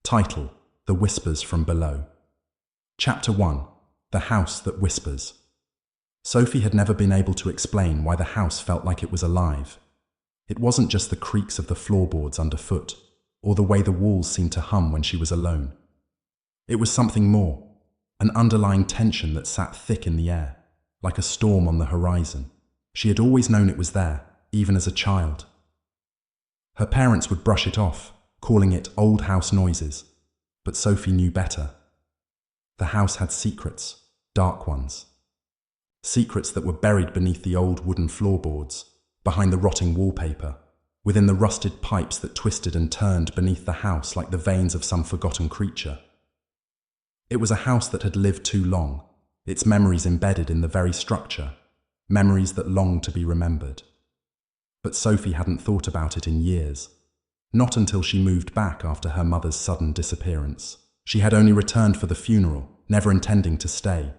Title: The Whispers from Below. Chapter 1: The House That Whispers. Sophie had never been able to explain why the house felt like it was alive. It wasn't just the creaks of the floorboards underfoot, or the way the walls seemed to hum when she was alone. It was something more, an underlying tension that sat thick in the air, like a storm on the horizon. She had always known it was there, even as a child. Her parents would brush it off, calling it old house noises, but Sophie knew better. The house had secrets, dark ones. Secrets that were buried beneath the old wooden floorboards, behind the rotting wallpaper, within the rusted pipes that twisted and turned beneath the house like the veins of some forgotten creature. It was a house that had lived too long, its memories embedded in the very structure, memories that longed to be remembered. But Sophie hadn't thought about it in years, not until she moved back after her mother's sudden disappearance. She had only returned for the funeral, never intending to stay.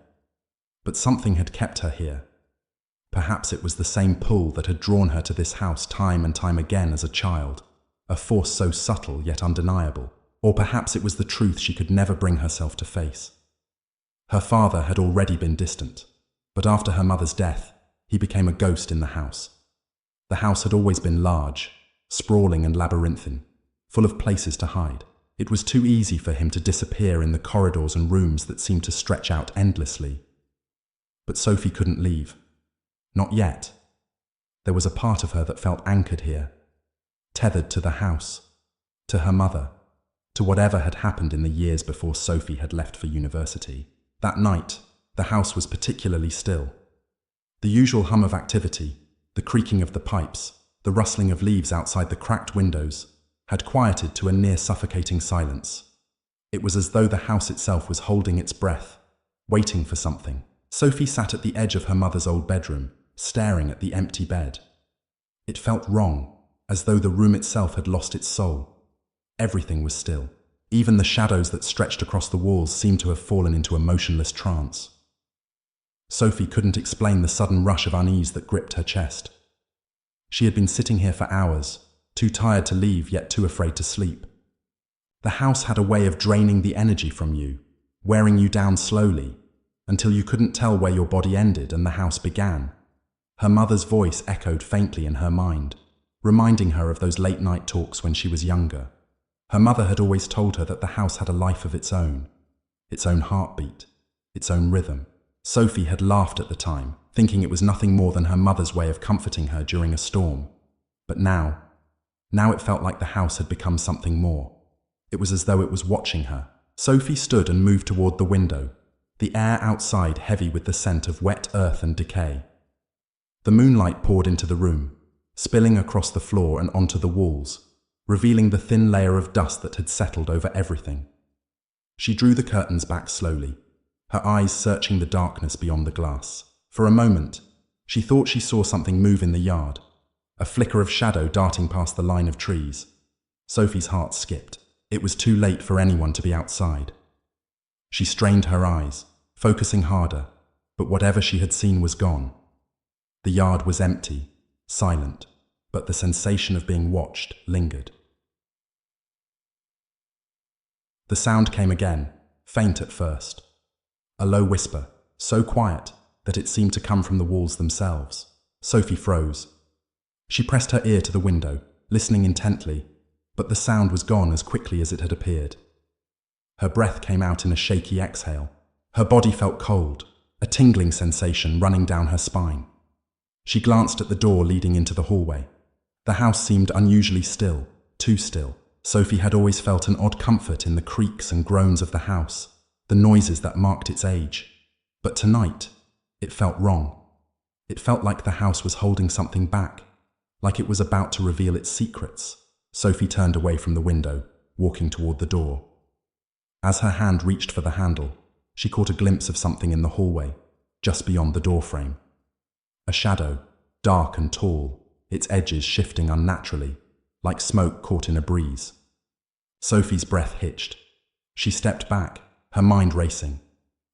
But something had kept her here. Perhaps it was the same pull that had drawn her to this house time and time again as a child, a force so subtle yet undeniable. Or perhaps it was the truth she could never bring herself to face. Her father had already been distant, but after her mother's death, he became a ghost in the house. The house had always been large, sprawling and labyrinthine, full of places to hide. It was too easy for him to disappear in the corridors and rooms that seemed to stretch out endlessly. But Sophie couldn't leave. Not yet. There was a part of her that felt anchored here, tethered to the house, to her mother, to whatever had happened in the years before Sophie had left for university. That night, the house was particularly still. The usual hum of activity, the creaking of the pipes, the rustling of leaves outside the cracked windows, had quieted to a near suffocating silence. It was as though the house itself was holding its breath, waiting for something. Sophie sat at the edge of her mother's old bedroom, staring at the empty bed. It felt wrong, as though the room itself had lost its soul. Everything was still. Even the shadows that stretched across the walls seemed to have fallen into a motionless trance. Sophie couldn't explain the sudden rush of unease that gripped her chest. She had been sitting here for hours, too tired to leave yet too afraid to sleep. The house had a way of draining the energy from you, wearing you down slowly, until you couldn't tell where your body ended and the house began. Her mother's voice echoed faintly in her mind, reminding her of those late-night talks when she was younger. Her mother had always told her that the house had a life of its own heartbeat, its own rhythm. Sophie had laughed at the time, thinking it was nothing more than her mother's way of comforting her during a storm. But now it felt like the house had become something more. It was as though it was watching her. Sophie stood and moved toward the window, the air outside heavy with the scent of wet earth and decay. The moonlight poured into the room, spilling across the floor and onto the walls, revealing the thin layer of dust that had settled over everything. She drew the curtains back slowly, her eyes searching the darkness beyond the glass. For a moment, she thought she saw something move in the yard, a flicker of shadow darting past the line of trees. Sophie's heart skipped. It was too late for anyone to be outside. She strained her eyes, focusing harder, but whatever she had seen was gone. The yard was empty, silent, but the sensation of being watched lingered. The sound came again, faint at first. A low whisper, so quiet that it seemed to come from the walls themselves. Sophie froze. She pressed her ear to the window, listening intently, but the sound was gone as quickly as it had appeared. Her breath came out in a shaky exhale. Her body felt cold, a tingling sensation running down her spine. She glanced at the door leading into the hallway. The house seemed unusually still, too still. Sophie had always felt an odd comfort in the creaks and groans of the house, the noises that marked its age. But tonight, it felt wrong. It felt like the house was holding something back, like it was about to reveal its secrets. Sophie turned away from the window, walking toward the door. As her hand reached for the handle, she caught a glimpse of something in the hallway, just beyond the doorframe. A shadow, dark and tall, its edges shifting unnaturally, like smoke caught in a breeze. Sophie's breath hitched. She stepped back, her mind racing.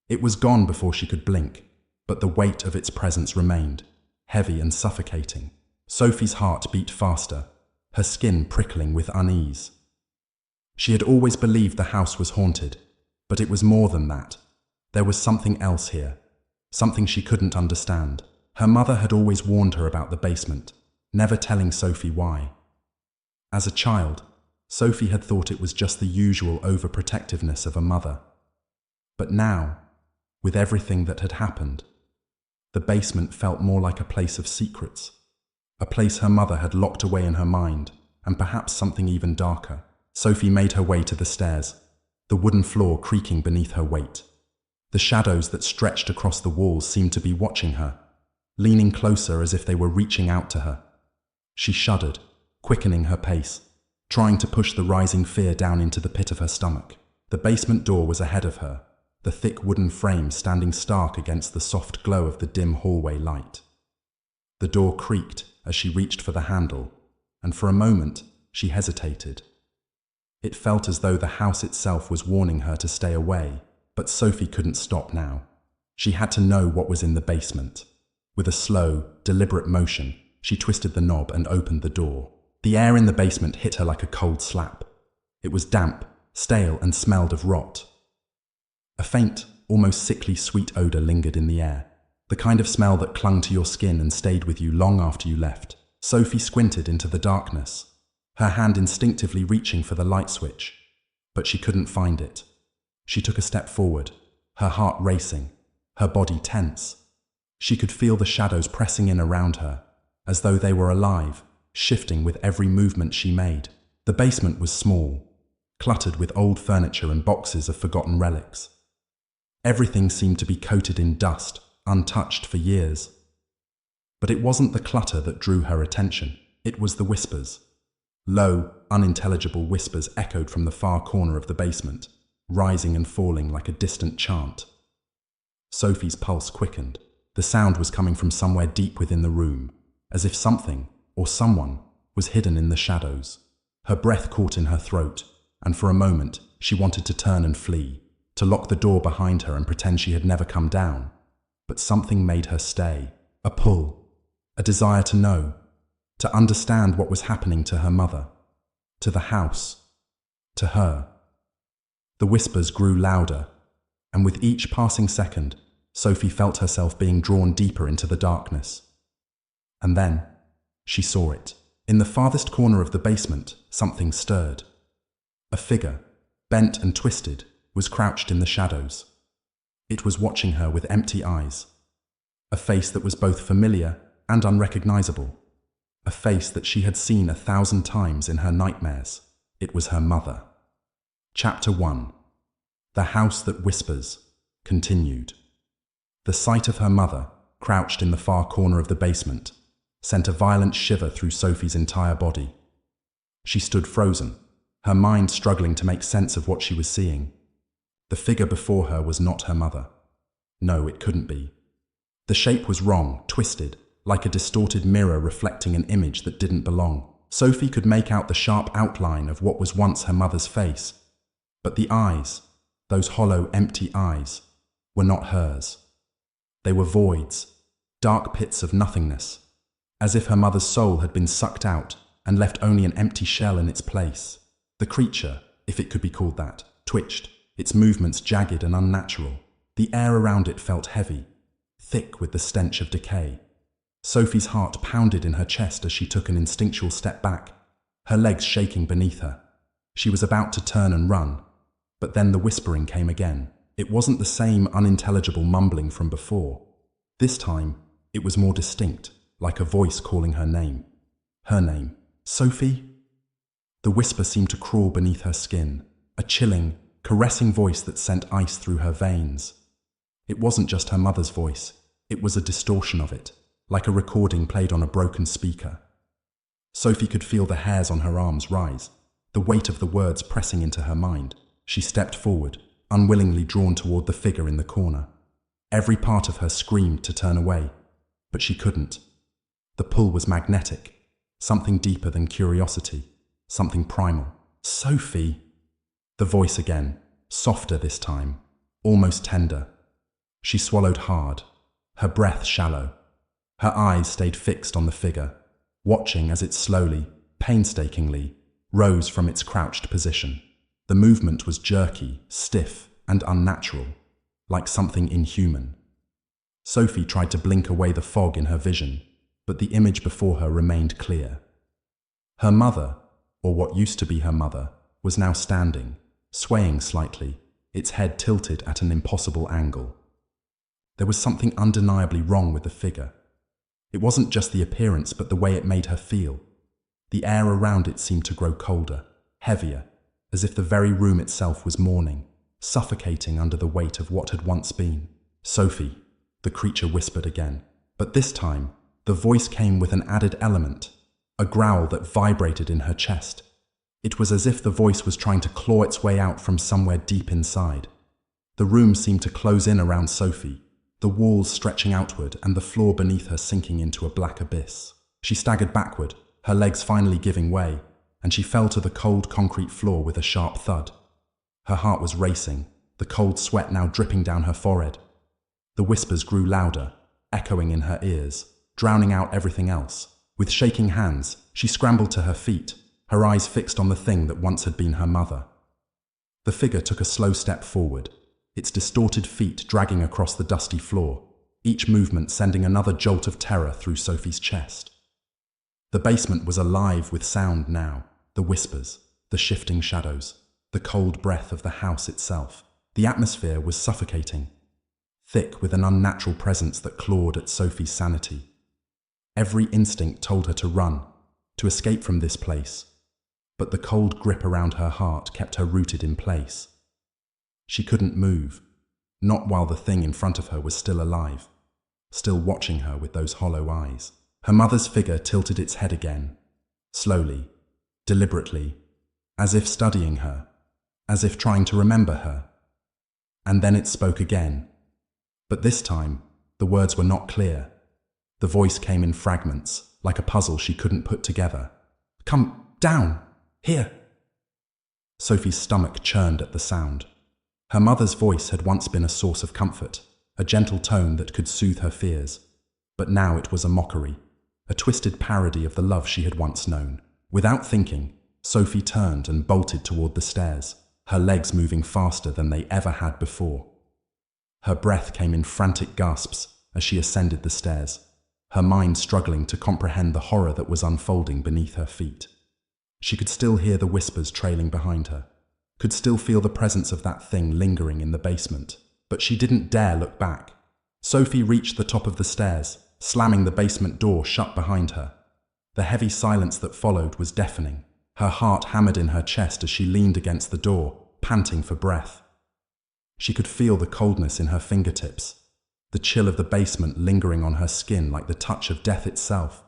It was gone before she could blink, but the weight of its presence remained, heavy and suffocating. Sophie's heart beat faster, her skin prickling with unease. She had always believed the house was haunted, but it was more than that. There was something else here, something she couldn't understand. Her mother had always warned her about the basement, never telling Sophie why. As a child, Sophie had thought it was just the usual overprotectiveness of a mother. But now, with everything that had happened, the basement felt more like a place of secrets, a place her mother had locked away in her mind, and perhaps something even darker. Sophie made her way to the stairs, the wooden floor creaking beneath her weight. The shadows that stretched across the walls seemed to be watching her, leaning closer as if they were reaching out to her. She shuddered, quickening her pace, trying to push the rising fear down into the pit of her stomach. The basement door was ahead of her, the thick wooden frame standing stark against the soft glow of the dim hallway light. The door creaked as she reached for the handle, and for a moment she hesitated. It felt as though the house itself was warning her to stay away, but Sophie couldn't stop now. She had to know what was in the basement. With a slow, deliberate motion, she twisted the knob and opened the door. The air in the basement hit her like a cold slap. It was damp, stale, and smelled of rot. A faint, almost sickly sweet odor lingered in the air, the kind of smell that clung to your skin and stayed with you long after you left. Sophie squinted into the darkness, her hand instinctively reaching for the light switch, but she couldn't find it. She took a step forward, her heart racing, her body tense. She could feel the shadows pressing in around her, as though they were alive, shifting with every movement she made. The basement was small, cluttered with old furniture and boxes of forgotten relics. Everything seemed to be coated in dust, untouched for years. But it wasn't the clutter that drew her attention. It was the whispers. Low, unintelligible whispers echoed from the far corner of the basement, rising and falling like a distant chant. Sophie's pulse quickened. The sound was coming from somewhere deep within the room, as if something, or someone, was hidden in the shadows. Her breath caught in her throat, and for a moment she wanted to turn and flee, to lock the door behind her and pretend she had never come down. But something made her stay. A pull, a desire to know, to understand what was happening to her mother, to the house, to her. The whispers grew louder, and with each passing second, Sophie felt herself being drawn deeper into the darkness. And then, she saw it. In the farthest corner of the basement, something stirred. A figure, bent and twisted, was crouched in the shadows. It was watching her with empty eyes. A face that was both familiar and unrecognizable. A face that she had seen 1,000 times in her nightmares. It was her mother. Chapter 1. The House That Whispers continued. The sight of her mother, crouched in the far corner of the basement, sent a violent shiver through Sophie's entire body. She stood frozen, her mind struggling to make sense of what she was seeing. The figure before her was not her mother. No, it couldn't be. The shape was wrong, twisted, like a distorted mirror reflecting an image that didn't belong. Sophie could make out the sharp outline of what was once her mother's face, but the eyes, those hollow, empty eyes, were not hers. They were voids, dark pits of nothingness, as if her mother's soul had been sucked out and left only an empty shell in its place. The creature, if it could be called that, twitched, its movements jagged and unnatural. The air around it felt heavy, thick with the stench of decay. Sophie's heart pounded in her chest as she took an instinctual step back, her legs shaking beneath her. She was about to turn and run, but then the whispering came again. It wasn't the same unintelligible mumbling from before. This time, it was more distinct, like a voice calling her name. Her name. Sophie? The whisper seemed to crawl beneath her skin, a chilling, caressing voice that sent ice through her veins. It wasn't just her mother's voice, it was a distortion of it, like a recording played on a broken speaker. Sophie could feel the hairs on her arms rise, the weight of the words pressing into her mind. She stepped forward, unwillingly drawn toward the figure in the corner. Every part of her screamed to turn away, but she couldn't. The pull was magnetic, something deeper than curiosity, something primal. Sophie! The voice again, softer this time, almost tender. She swallowed hard, her breath shallow. Her eyes stayed fixed on the figure, watching as it slowly, painstakingly, rose from its crouched position. The movement was jerky, stiff, and unnatural, like something inhuman. Sophie tried to blink away the fog in her vision, but the image before her remained clear. Her mother, or what used to be her mother, was now standing, swaying slightly, its head tilted at an impossible angle. There was something undeniably wrong with the figure. It wasn't just the appearance, but the way it made her feel. The air around it seemed to grow colder, heavier, as if the very room itself was mourning, suffocating under the weight of what had once been. "Sophie," the creature whispered again, but this time the voice came with an added element, a growl that vibrated in her chest. It was as if the voice was trying to claw its way out from somewhere deep inside. The room seemed to close in around Sophie, the walls stretching outward and the floor beneath her sinking into a black abyss. She staggered backward, her legs finally giving way, and she fell to the cold concrete floor with a sharp thud. Her heart was racing, the cold sweat now dripping down her forehead. The whispers grew louder, echoing in her ears, drowning out everything else. With shaking hands, she scrambled to her feet, her eyes fixed on the thing that once had been her mother. The figure took a slow step forward, its distorted feet dragging across the dusty floor, each movement sending another jolt of terror through Sophie's chest. The basement was alive with sound now, the whispers, the shifting shadows, the cold breath of the house itself. The atmosphere was suffocating, thick with an unnatural presence that clawed at Sophie's sanity. Every instinct told her to run, to escape from this place, but the cold grip around her heart kept her rooted in place. She couldn't move, not while the thing in front of her was still alive, still watching her with those hollow eyes. Her mother's figure tilted its head again, slowly, deliberately, as if studying her, as if trying to remember her. And then it spoke again. But this time, the words were not clear. The voice came in fragments, like a puzzle she couldn't put together. "Come down! Here!" Sophie's stomach churned at the sound. Her mother's voice had once been a source of comfort, a gentle tone that could soothe her fears. But now it was a mockery, a twisted parody of the love she had once known. Without thinking, Sophie turned and bolted toward the stairs, her legs moving faster than they ever had before. Her breath came in frantic gasps as she ascended the stairs, her mind struggling to comprehend the horror that was unfolding beneath her feet. She could still hear the whispers trailing behind her, could still feel the presence of that thing lingering in the basement, but she didn't dare look back. Sophie reached the top of the stairs, slamming the basement door shut behind her. The heavy silence that followed was deafening. Her heart hammered in her chest as she leaned against the door, panting for breath. She could feel the coldness in her fingertips, the chill of the basement lingering on her skin like the touch of death itself.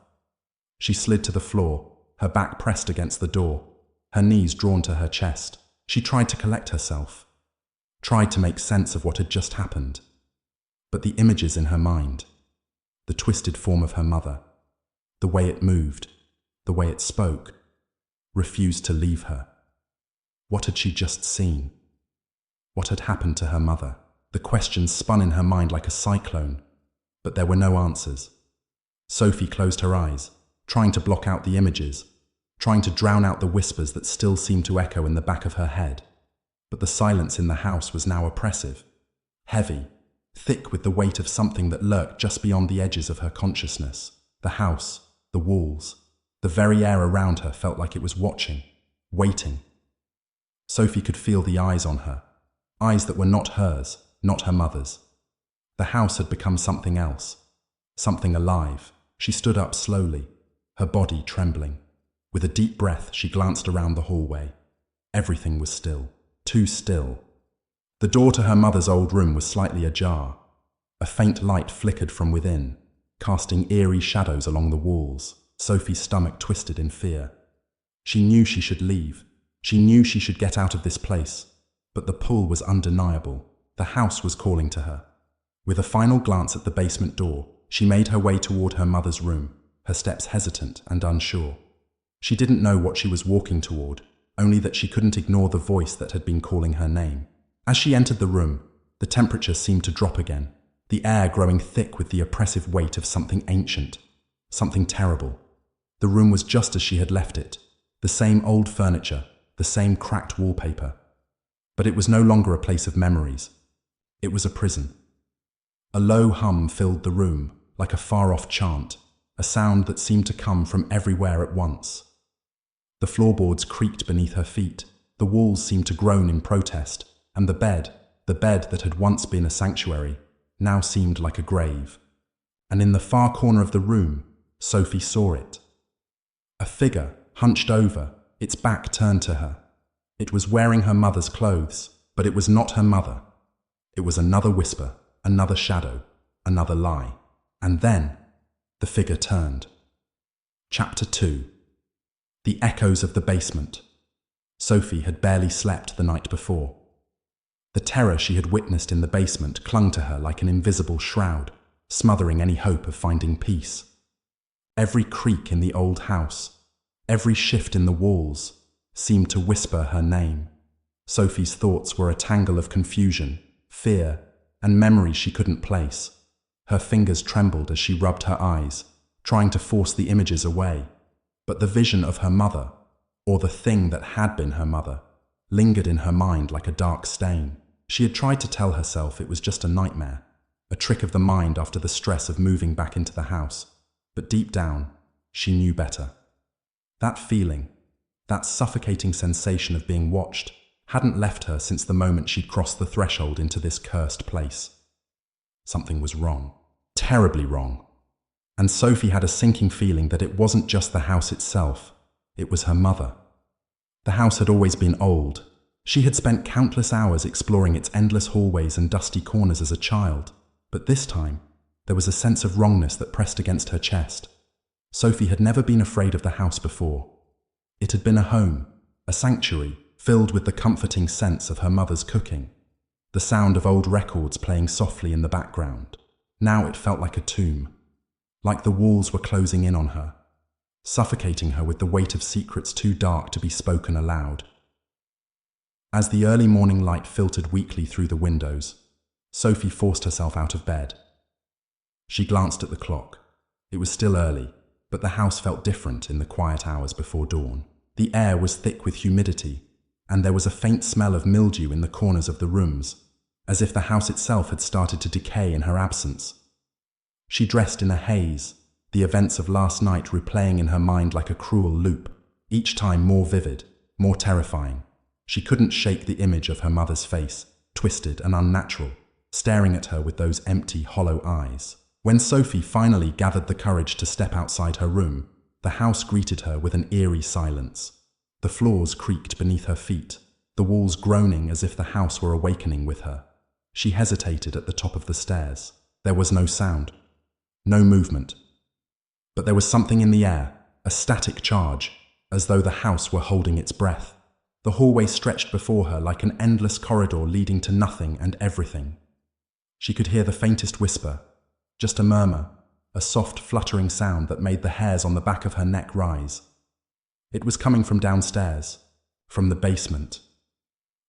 She slid to the floor, her back pressed against the door, her knees drawn to her chest. She tried to collect herself, tried to make sense of what had just happened. But the images in her mind, the twisted form of her mother, the way it moved, the way it spoke, refused to leave her. What had she just seen? What had happened to her mother? The questions spun in her mind like a cyclone, but there were no answers. Sophie closed her eyes, trying to block out the images, trying to drown out the whispers that still seemed to echo in the back of her head. But the silence in the house was now oppressive, heavy, thick with the weight of something that lurked just beyond the edges of her consciousness. The house, the walls, the very air around her felt like it was watching, waiting. Sophie could feel the eyes on her, eyes that were not hers, not her mother's. The house had become something else, something alive. She stood up slowly, her body trembling. With a deep breath, she glanced around the hallway. Everything was still, too still. The door to her mother's old room was slightly ajar. A faint light flickered from within, casting eerie shadows along the walls. Sophie's stomach twisted in fear. She knew she should leave. She knew she should get out of this place. But the pull was undeniable. The house was calling to her. With a final glance at the basement door, she made her way toward her mother's room, her steps hesitant and unsure. She didn't know what she was walking toward, only that she couldn't ignore the voice that had been calling her name. As she entered the room, the temperature seemed to drop again, the air growing thick with the oppressive weight of something ancient, something terrible. The room was just as she had left it, the same old furniture, the same cracked wallpaper, But it was no longer a place of memories. It was a prison. A low hum filled the room, like a far-off chant, a sound that seemed to come from everywhere at once. The floorboards creaked beneath her feet, the walls seemed to groan in protest, and the bed that had once been a sanctuary, now seemed like a grave. And in the far corner of the room, Sophie saw it. A figure, hunched over, its back turned to her. It was wearing her mother's clothes, but it was not her mother. It was another whisper, another shadow, another lie. And then, the figure turned. Chapter 2. The echoes of the basement. Sophie had barely slept the night before. The terror she had witnessed in the basement clung to her like an invisible shroud, smothering any hope of finding peace. Every creak in the old house, every shift in the walls, seemed to whisper her name. Sophie's thoughts were a tangle of confusion, fear, and memories she couldn't place. Her fingers trembled as she rubbed her eyes, trying to force the images away. But the vision of her mother, or the thing that had been her mother, lingered in her mind like a dark stain. She had tried to tell herself it was just a nightmare, a trick of the mind after the stress of moving back into the house. But deep down, she knew better. That feeling, that suffocating sensation of being watched, hadn't left her since the moment she'd crossed the threshold into this cursed place. Something was wrong, terribly wrong. And Sophie had a sinking feeling that it wasn't just the house itself, it was her mother. The house had always been old. She had spent countless hours exploring its endless hallways and dusty corners as a child. But this time, there was a sense of wrongness that pressed against her chest. Sophie had never been afraid of the house before. It had been a home, a sanctuary, filled with the comforting sense of her mother's cooking, the sound of old records playing softly in the background. Now it felt like a tomb, like the walls were closing in on her, suffocating her with the weight of secrets too dark to be spoken aloud. As the early morning light filtered weakly through the windows, Sophie forced herself out of bed. She glanced at the clock. It was still early, but the house felt different in the quiet hours before dawn. The air was thick with humidity, and there was a faint smell of mildew in the corners of the rooms, as if the house itself had started to decay in her absence. She dressed in a haze, the events of last night replaying in her mind like a cruel loop, each time more vivid, more terrifying. She couldn't shake the image of her mother's face, twisted and unnatural, staring at her with those empty, hollow eyes. When Sophie finally gathered the courage to step outside her room, the house greeted her with an eerie silence. The floors creaked beneath her feet, the walls groaning as if the house were awakening with her. She hesitated at the top of the stairs. There was no sound, no movement. But there was something in the air, a static charge, as though the house were holding its breath. The hallway stretched before her like an endless corridor leading to nothing and everything. She could hear the faintest whisper, just a murmur, a soft fluttering sound that made the hairs on the back of her neck rise. It was coming from downstairs, from the basement.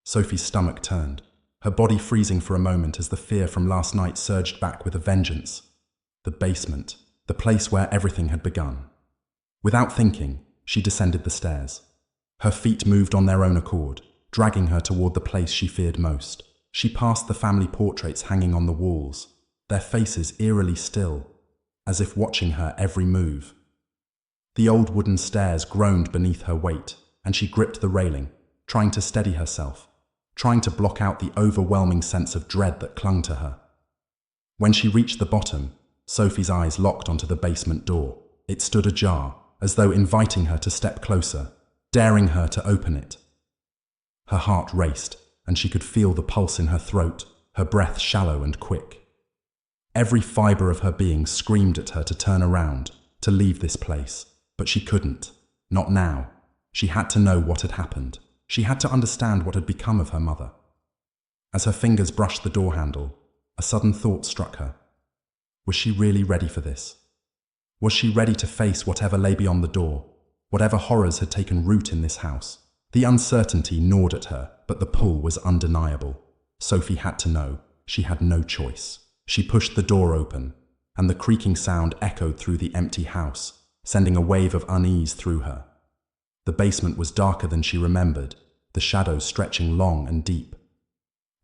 Sophie's stomach turned, her body freezing for a moment as the fear from last night surged back with a vengeance. The basement, the place where everything had begun. Without thinking, she descended the stairs. Her feet moved on their own accord, dragging her toward the place she feared most. She passed the family portraits hanging on the walls, their faces eerily still, as if watching her every move. The old wooden stairs groaned beneath her weight, and she gripped the railing, trying to steady herself, trying to block out the overwhelming sense of dread that clung to her. When she reached the bottom, Sophie's eyes locked onto the basement door. It stood ajar, as though inviting her to step closer, daring her to open it. Her heart raced, and she could feel the pulse in her throat, her breath shallow and quick. Every fibre of her being screamed at her to turn around, to leave this place, but she couldn't. Not now. She had to know what had happened. She had to understand what had become of her mother. As her fingers brushed the door handle, a sudden thought struck her. Was she really ready for this? Was she ready to face whatever lay beyond the door, whatever horrors had taken root in this house? The uncertainty gnawed at her, but the pull was undeniable. Sophie had to know. She had no choice. She pushed the door open, and the creaking sound echoed through the empty house, sending a wave of unease through her. The basement was darker than she remembered, the shadows stretching long and deep.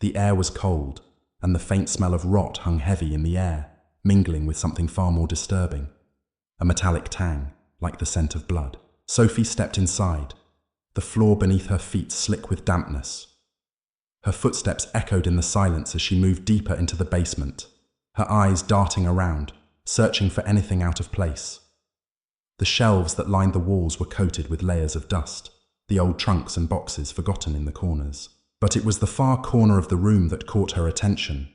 The air was cold, and the faint smell of rot hung heavy in the air, mingling with something far more disturbing. A metallic tang, like the scent of blood. Sophie stepped inside, the floor beneath her feet slick with dampness. Her footsteps echoed in the silence as she moved deeper into the basement, her eyes darting around, searching for anything out of place. The shelves that lined the walls were coated with layers of dust, the old trunks and boxes forgotten in the corners. But it was the far corner of the room that caught her attention.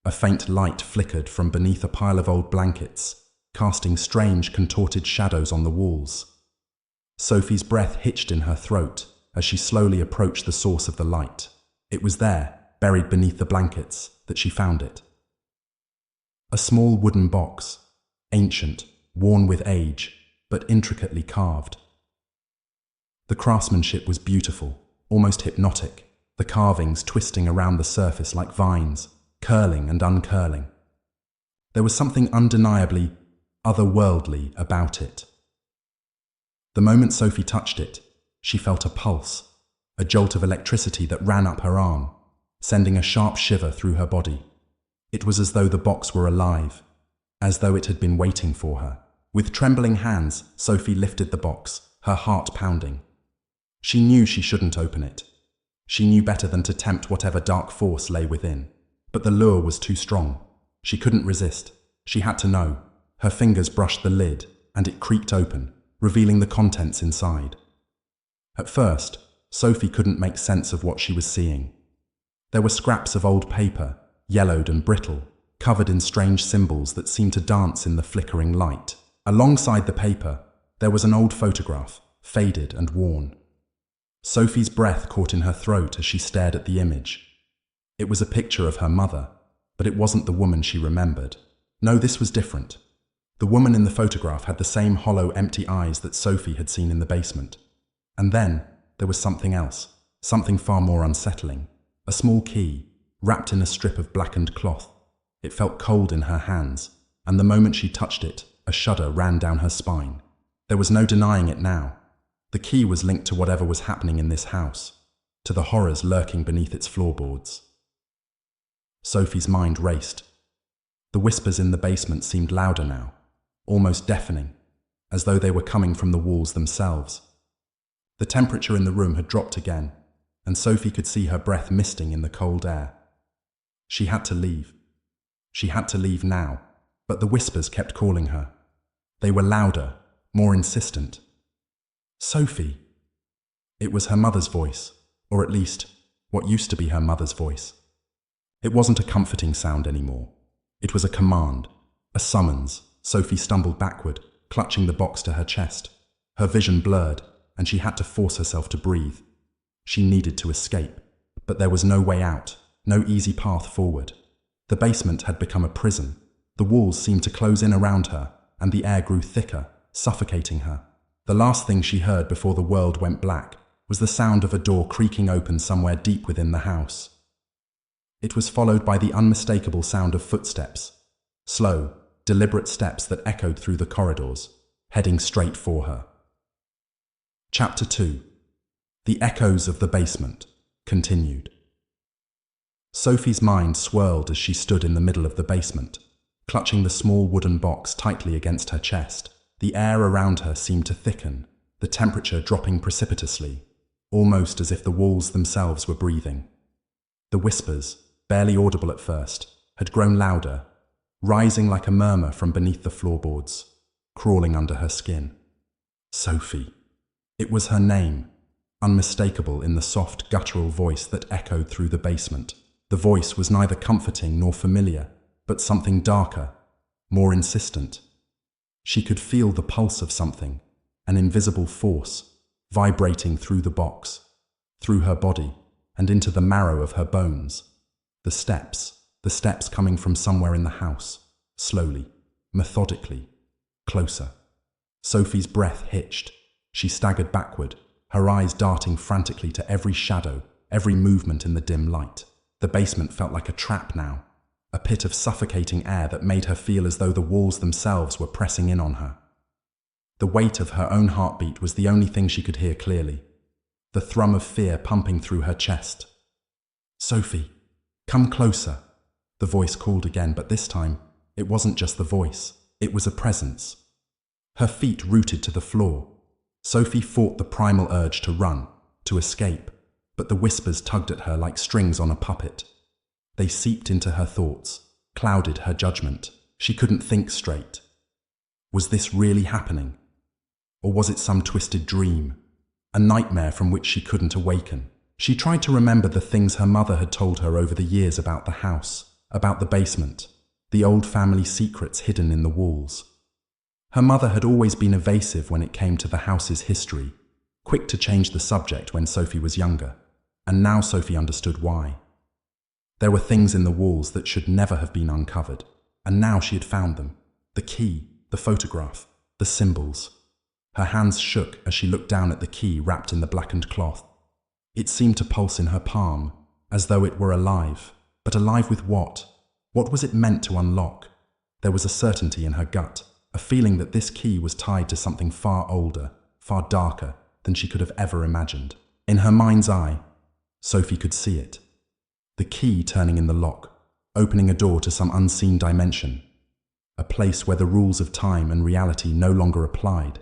A faint light flickered from beneath a pile of old blankets, casting strange, contorted shadows on the walls. Sophie's breath hitched in her throat as she slowly approached the source of the light. It was there, buried beneath the blankets, that she found it. A small wooden box, ancient, worn with age, but intricately carved. The craftsmanship was beautiful, almost hypnotic, the carvings twisting around the surface like vines, curling and uncurling. There was something undeniably otherworldly about it. The moment Sophie touched it, she felt a pulse, a jolt of electricity that ran up her arm, sending a sharp shiver through her body. It was as though the box were alive, as though it had been waiting for her. With trembling hands, Sophie lifted the box, her heart pounding. She knew she shouldn't open it. She knew better than to tempt whatever dark force lay within. But the lure was too strong. She couldn't resist. She had to know. Her fingers brushed the lid, and it creaked open, revealing the contents inside. At first, Sophie couldn't make sense of what she was seeing. There were scraps of old paper, yellowed and brittle, covered in strange symbols that seemed to dance in the flickering light. Alongside the paper, there was an old photograph, faded and worn. Sophie's breath caught in her throat as she stared at the image. It was a picture of her mother, but it wasn't the woman she remembered. No, this was different. The woman in the photograph had the same hollow, empty eyes that Sophie had seen in the basement. And then, there was something else, something far more unsettling. A small key, wrapped in a strip of blackened cloth. It felt cold in her hands, and the moment she touched it, a shudder ran down her spine. There was no denying it now. The key was linked to whatever was happening in this house, to the horrors lurking beneath its floorboards. Sophie's mind raced. The whispers in the basement seemed louder now, almost deafening, as though they were coming from the walls themselves. The temperature in the room had dropped again, and Sophie could see her breath misting in the cold air. She had to leave. She had to leave now, but the whispers kept calling her. They were louder, more insistent. Sophie! It was her mother's voice, or at least, what used to be her mother's voice. It wasn't a comforting sound anymore. It was a command, a summons. Sophie stumbled backward, clutching the box to her chest. Her vision blurred, and she had to force herself to breathe. She needed to escape, but there was no way out, no easy path forward. The basement had become a prison. The walls seemed to close in around her, and the air grew thicker, suffocating her. The last thing she heard before the world went black was the sound of a door creaking open somewhere deep within the house. It was followed by the unmistakable sound of footsteps, slow, deliberate steps that echoed through the corridors, heading straight for her. Chapter 2. The Echoes of the Basement continued. Sophie's mind swirled as she stood in the middle of the basement, clutching the small wooden box tightly against her chest. The air around her seemed to thicken, the temperature dropping precipitously, almost as if the walls themselves were breathing. The whispers, barely audible at first, had grown louder, rising like a murmur from beneath the floorboards, crawling under her skin. Sophie. It was her name, unmistakable in the soft, guttural voice that echoed through the basement. The voice was neither comforting nor familiar, but something darker, more insistent. She could feel the pulse of something, an invisible force, vibrating through the box, through her body, and into the marrow of her bones. The steps coming from somewhere in the house, slowly, methodically, closer. Sophie's breath hitched. She staggered backward, her eyes darting frantically to every shadow, every movement in the dim light. The basement felt like a trap now, a pit of suffocating air that made her feel as though the walls themselves were pressing in on her. The weight of her own heartbeat was the only thing she could hear clearly, the thrum of fear pumping through her chest. Sophie, Come closer, the voice called again, but this time it wasn't just the voice, it was a presence. Her feet rooted to the floor. Sophie fought the primal urge to run, to escape, but the whispers tugged at her like strings on a puppet. They seeped into her thoughts, clouded her judgment. She couldn't think straight. Was this really happening? Or was it some twisted dream? A nightmare from which she couldn't awaken? She tried to remember the things her mother had told her over the years about the house, about the basement, the old family secrets hidden in the walls. Her mother had always been evasive when it came to the house's history, quick to change the subject when Sophie was younger, and now Sophie understood why. There were things in the walls that should never have been uncovered, and now she had found them. The key, the photograph, the symbols. Her hands shook as she looked down at the key wrapped in the blackened cloth. It seemed to pulse in her palm, as though it were alive. But alive with what? What was it meant to unlock? There was a certainty in her gut, a feeling that this key was tied to something far older, far darker than she could have ever imagined. In her mind's eye, Sophie could see it. The key turning in the lock, opening a door to some unseen dimension, a place where the rules of time and reality no longer applied.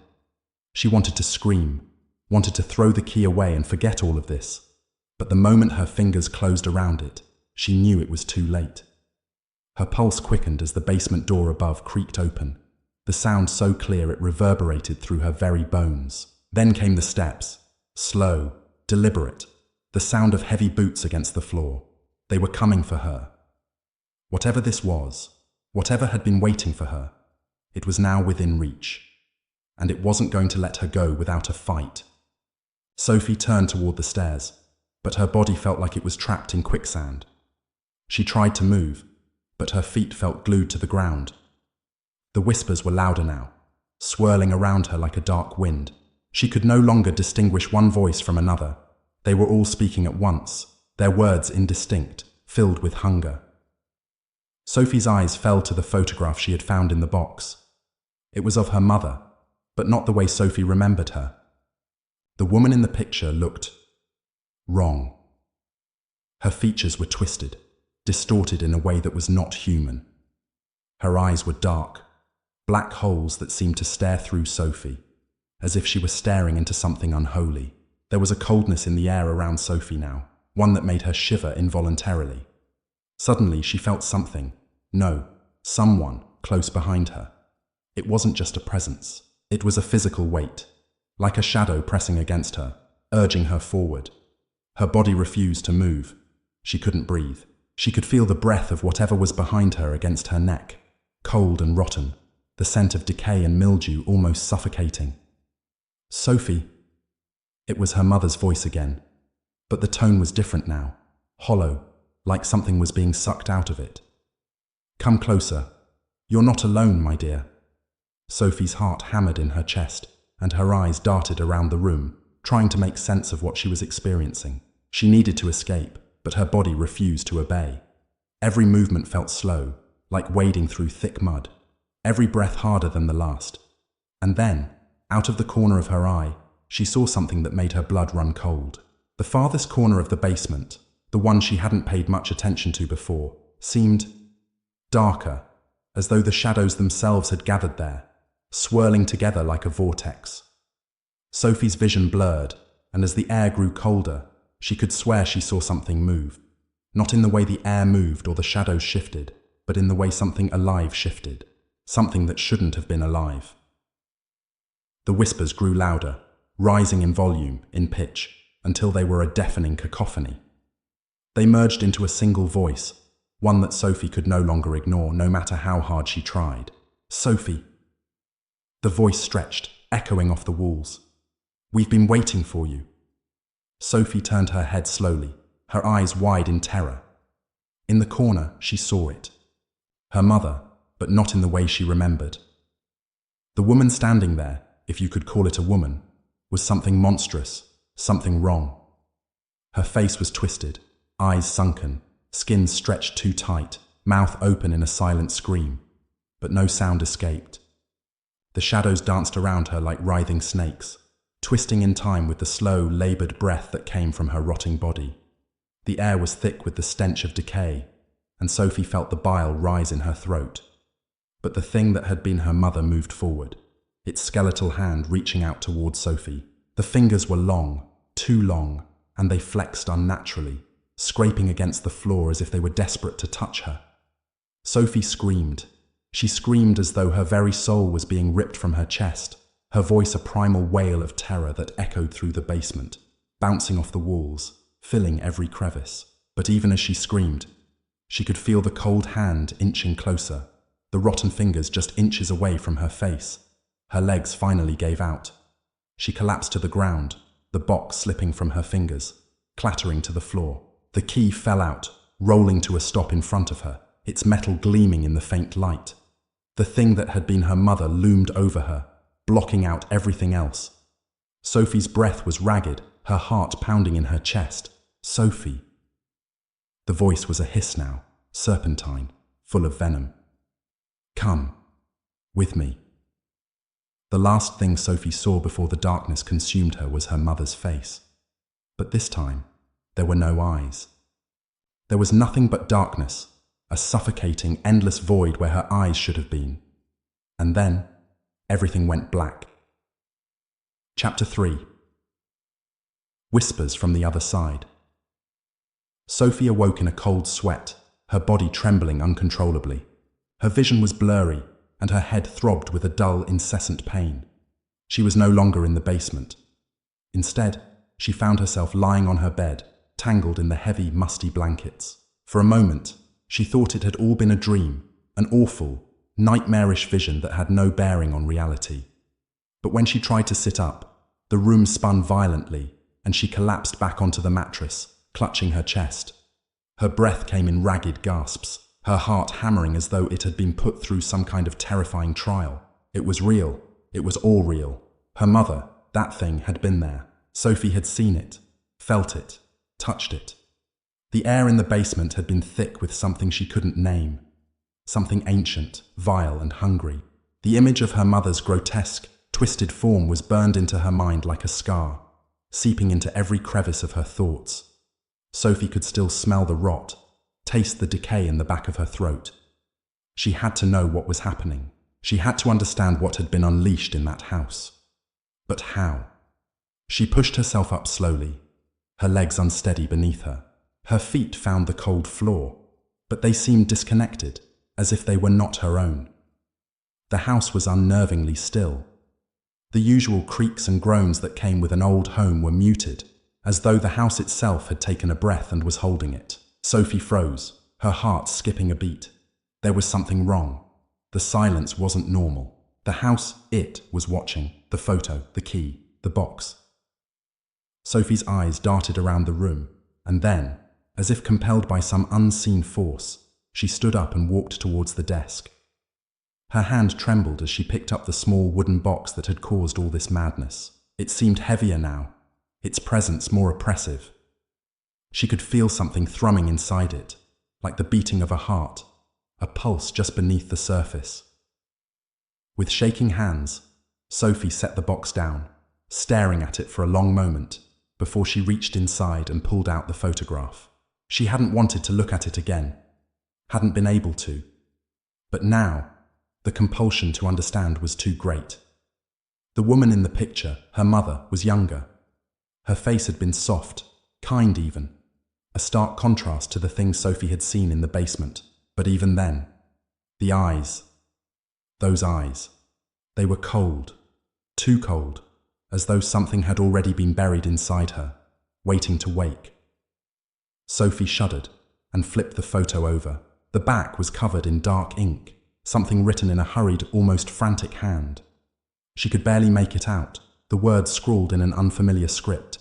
She wanted to scream, wanted to throw the key away and forget all of this. But the moment her fingers closed around it, she knew it was too late. Her pulse quickened as the basement door above creaked open, the sound so clear it reverberated through her very bones. Then came the steps, slow, deliberate, the sound of heavy boots against the floor. They were coming for her. Whatever this was, whatever had been waiting for her, it was now within reach. And it wasn't going to let her go without a fight. Sophie turned toward the stairs, but her body felt like it was trapped in quicksand. She tried to move, but her feet felt glued to the ground. The whispers were louder now, swirling around her like a dark wind. She could no longer distinguish one voice from another. They were all speaking at once, their words indistinct, filled with hunger. Sophie's eyes fell to the photograph she had found in the box. It was of her mother, but not the way Sophie remembered her. The woman in the picture looked wrong. Her features were twisted, distorted in a way that was not human. Her eyes were dark, black holes that seemed to stare through Sophie, as if she were staring into something unholy. There was a coldness in the air around Sophie now, one that made her shiver involuntarily. Suddenly she felt something, no, someone, close behind her. It wasn't just a presence. It was a physical weight, like a shadow pressing against her, urging her forward. Her body refused to move. She couldn't breathe. She could feel the breath of whatever was behind her against her neck, cold and rotten, the scent of decay and mildew almost suffocating. Sophie! It was her mother's voice again, but the tone was different now, hollow, like something was being sucked out of it. Come closer. You're not alone, my dear. Sophie's heart hammered in her chest, and her eyes darted around the room, trying to make sense of what she was experiencing. She needed to escape, but her body refused to obey. Every movement felt slow, like wading through thick mud, every breath harder than the last. And then, out of the corner of her eye, she saw something that made her blood run cold. The farthest corner of the basement, the one she hadn't paid much attention to before, seemed darker, as though the shadows themselves had gathered there, swirling together like a vortex. Sophie's vision blurred, and as the air grew colder, she could swear she saw something move. Not in the way the air moved or the shadows shifted, but in the way something alive shifted, something that shouldn't have been alive. The whispers grew louder, rising in volume, in pitch, until they were a deafening cacophony. They merged into a single voice, one that Sophie could no longer ignore, no matter how hard she tried. Sophie! The voice stretched, echoing off the walls. We've been waiting for you. Sophie turned her head slowly, her eyes wide in terror. In the corner, she saw it. Her mother, but not in the way she remembered. The woman standing there, if you could call it a woman, was something monstrous, something wrong. Her face was twisted, eyes sunken, skin stretched too tight, mouth open in a silent scream, but no sound escaped. The shadows danced around her like writhing snakes, twisting in time with the slow, labored breath that came from her rotting body. The air was thick with the stench of decay, and Sophie felt the bile rise in her throat. But the thing that had been her mother moved forward, its skeletal hand reaching out towards Sophie. The fingers were long, too long, and they flexed unnaturally, scraping against the floor as if they were desperate to touch her. Sophie screamed. She screamed as though her very soul was being ripped from her chest, her voice a primal wail of terror that echoed through the basement, bouncing off the walls, filling every crevice. But even as she screamed, she could feel the cold hand inching closer, the rotten fingers just inches away from her face. Her legs finally gave out. She collapsed to the ground, the box slipping from her fingers, clattering to the floor. The key fell out, rolling to a stop in front of her, its metal gleaming in the faint light. The thing that had been her mother loomed over her, blocking out everything else. Sophie's breath was ragged, her heart pounding in her chest. Sophie. The voice was a hiss now, serpentine, full of venom. Come. With me. The last thing Sophie saw before the darkness consumed her was her mother's face. But this time, there were no eyes. There was nothing but darkness, a suffocating, endless void where her eyes should have been. And then, everything went black. Chapter 3. Whispers from the other side. Sophie awoke in a cold sweat, her body trembling uncontrollably. Her vision was blurry, and her head throbbed with a dull, incessant pain. She was no longer in the basement. Instead, she found herself lying on her bed, tangled in the heavy, musty blankets. For a moment, she thought it had all been a dream, an awful, nightmarish vision that had no bearing on reality. But when she tried to sit up, the room spun violently, and she collapsed back onto the mattress, clutching her chest. Her breath came in ragged gasps, her heart hammering as though it had been put through some kind of terrifying trial. It was real. It was all real. Her mother, that thing, had been there. Sophie had seen it, felt it, touched it. The air in the basement had been thick with something she couldn't name. Something ancient, vile, and hungry. The image of her mother's grotesque, twisted form was burned into her mind like a scar, seeping into every crevice of her thoughts. Sophie could still smell the rot, taste the decay in the back of her throat. She had to know what was happening. She had to understand what had been unleashed in that house. But how? She pushed herself up slowly, her legs unsteady beneath her. Her feet found the cold floor, but they seemed disconnected, as if they were not her own. The house was unnervingly still. The usual creaks and groans that came with an old home were muted, as though the house itself had taken a breath and was holding it. Sophie froze, her heart skipping a beat. There was something wrong. The silence wasn't normal. The house, it, was watching. The photo, the key, the box. Sophie's eyes darted around the room, and then, as if compelled by some unseen force, she stood up and walked towards the desk. Her hand trembled as she picked up the small wooden box that had caused all this madness. It seemed heavier now, its presence more oppressive. She could feel something thrumming inside it, like the beating of a heart, a pulse just beneath the surface. With shaking hands, Sophie set the box down, staring at it for a long moment, before she reached inside and pulled out the photograph. She hadn't wanted to look at it again, hadn't been able to. But now, the compulsion to understand was too great. The woman in the picture, her mother, was younger. Her face had been soft, kind even, a stark contrast to the things Sophie had seen in the basement. But even then, the eyes, those eyes, they were cold, too cold, as though something had already been buried inside her, waiting to wake. Sophie shuddered and flipped the photo over. The back was covered in dark ink, something written in a hurried, almost frantic hand. She could barely make it out, the words scrawled in an unfamiliar script.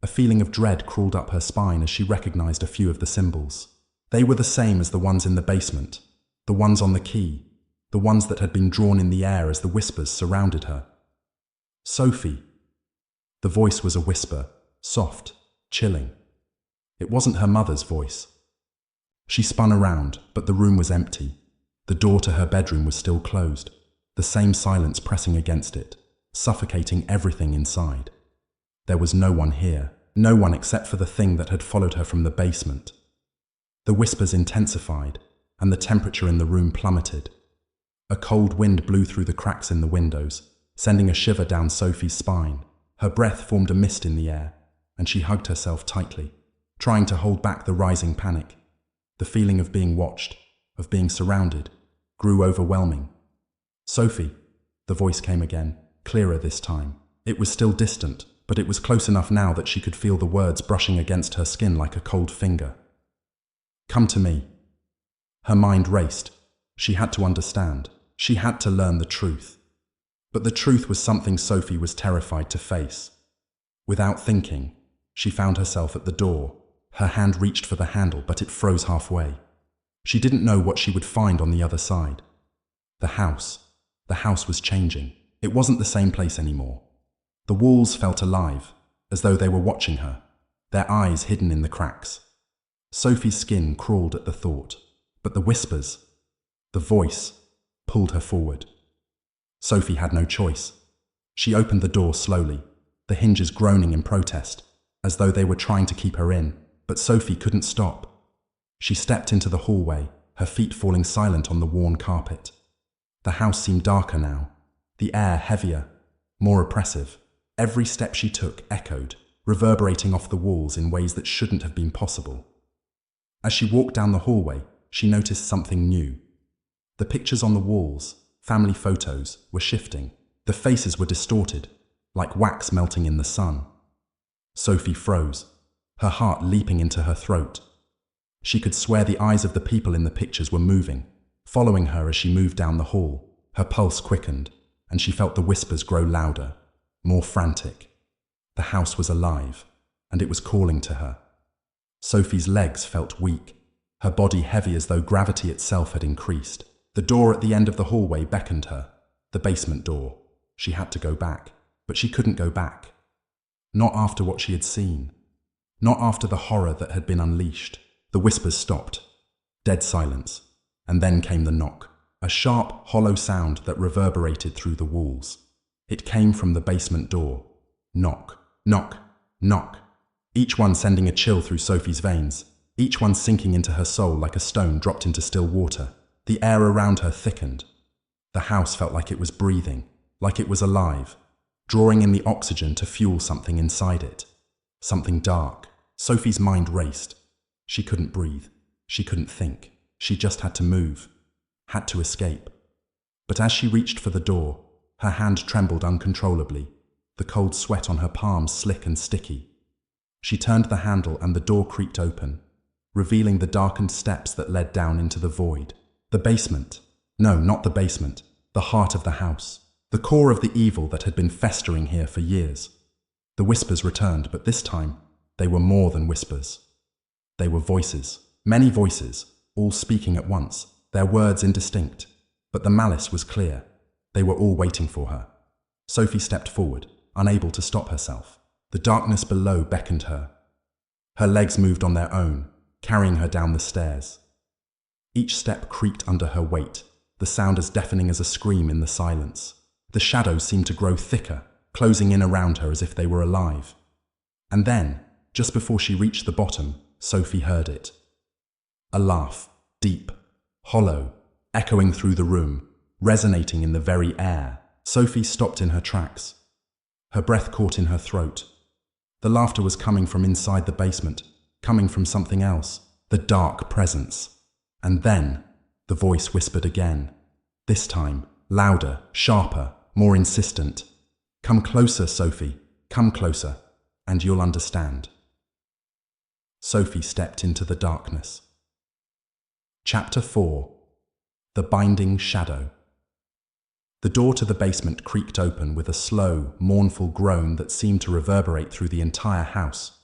A feeling of dread crawled up her spine as she recognized a few of the symbols. They were the same as the ones in the basement, the ones on the key, the ones that had been drawn in the air as the whispers surrounded her. Sophie. The voice was a whisper, soft, chilling. It wasn't her mother's voice. She spun around, but the room was empty. The door to her bedroom was still closed, the same silence pressing against it, suffocating everything inside. There was no one here. no one except for the thing that had followed her from the basement. The whispers intensified, and the temperature in the room plummeted. A cold wind blew through the cracks in the windows, sending a shiver down Sophie's spine. Her breath formed a mist in the air, and she hugged herself tightly, trying to hold back the rising panic. The feeling of being watched, of being surrounded, grew overwhelming. "Sophie," the voice came again, clearer this time. It was still distant, but it was close enough now that she could feel the words brushing against her skin like a cold finger. "Come to me." Her mind raced. She had to understand. She had to learn the truth. But the truth was something Sophie was terrified to face. Without thinking, she found herself at the door. Her hand reached for the handle, but it froze halfway. She didn't know what she would find on the other side. The house was changing. It wasn't the same place anymore. The walls felt alive, as though they were watching her, their eyes hidden in the cracks. Sophie's skin crawled at the thought, but the whispers, the voice, pulled her forward. Sophie had no choice. She opened the door slowly, the hinges groaning in protest, as though they were trying to keep her in, but Sophie couldn't stop. She stepped into the hallway, her feet falling silent on the worn carpet. The house seemed darker now, the air heavier, more oppressive. Every step she took echoed, reverberating off the walls in ways that shouldn't have been possible. As she walked down the hallway, she noticed something new. The pictures on the walls, family photos, were shifting. The faces were distorted, like wax melting in the sun. Sophie froze, her heart leaping into her throat. She could swear the eyes of the people in the pictures were moving, following her as she moved down the hall. Her pulse quickened, and she felt the whispers grow louder, more frantic. The house was alive, and it was calling to her. Sophie's legs felt weak, her body heavy as though gravity itself had increased. The door at the end of the hallway beckoned her, the basement door. She had to go back, but she couldn't go back. Not after what she had seen. Not after the horror that had been unleashed. The whispers stopped. Dead silence. And then came the knock. A sharp, hollow sound that reverberated through the walls. It came from the basement door. Knock, knock, knock. Each one sending a chill through Sophie's veins. Each one sinking into her soul like a stone dropped into still water. The air around her thickened. The house felt like it was breathing, like it was alive, drawing in the oxygen to fuel something inside it. Something dark. Sophie's mind raced. She couldn't breathe. She couldn't think. She just had to move. Had to escape. But as she reached for the door, her hand trembled uncontrollably, the cold sweat on her palms slick and sticky. She turned the handle and the door creaked open, revealing the darkened steps that led down into the void. The basement. No, not the basement. The heart of the house. The core of the evil that had been festering here for years. The whispers returned, but this time, they were more than whispers. They were voices. Many voices, all speaking at once, their words indistinct. But the malice was clear. They were all waiting for her. Sophie stepped forward, unable to stop herself. The darkness below beckoned her. Her legs moved on their own, carrying her down the stairs. Each step creaked under her weight, the sound as deafening as a scream in the silence. The shadows seemed to grow thicker, closing in around her as if they were alive. And then, just before she reached the bottom, Sophie heard it. A laugh, deep, hollow, echoing through the room, resonating in the very air. Sophie stopped in her tracks. Her breath caught in her throat. The laughter was coming from inside the basement, coming from something else, the dark presence. And then, the voice whispered again. This time, louder, sharper, more insistent. Come closer, Sophie, come closer, and you'll understand. Sophie stepped into the darkness. Chapter 4. The Binding Shadow. The door to the basement creaked open with a slow, mournful groan that seemed to reverberate through the entire house.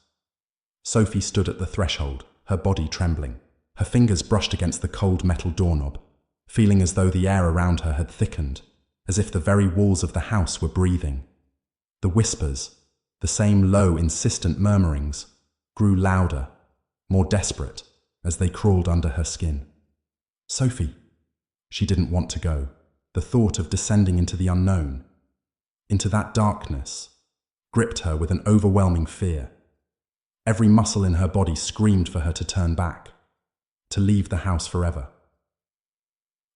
Sophie stood at the threshold, her body trembling. Her fingers brushed against the cold metal doorknob, feeling as though the air around her had thickened, as if the very walls of the house were breathing. The whispers, the same low, insistent murmurings, grew louder, more desperate, as they crawled under her skin. Sophie. She didn't want to go. The thought of descending into the unknown, into that darkness, gripped her with an overwhelming fear. Every muscle in her body screamed for her to turn back, to leave the house forever.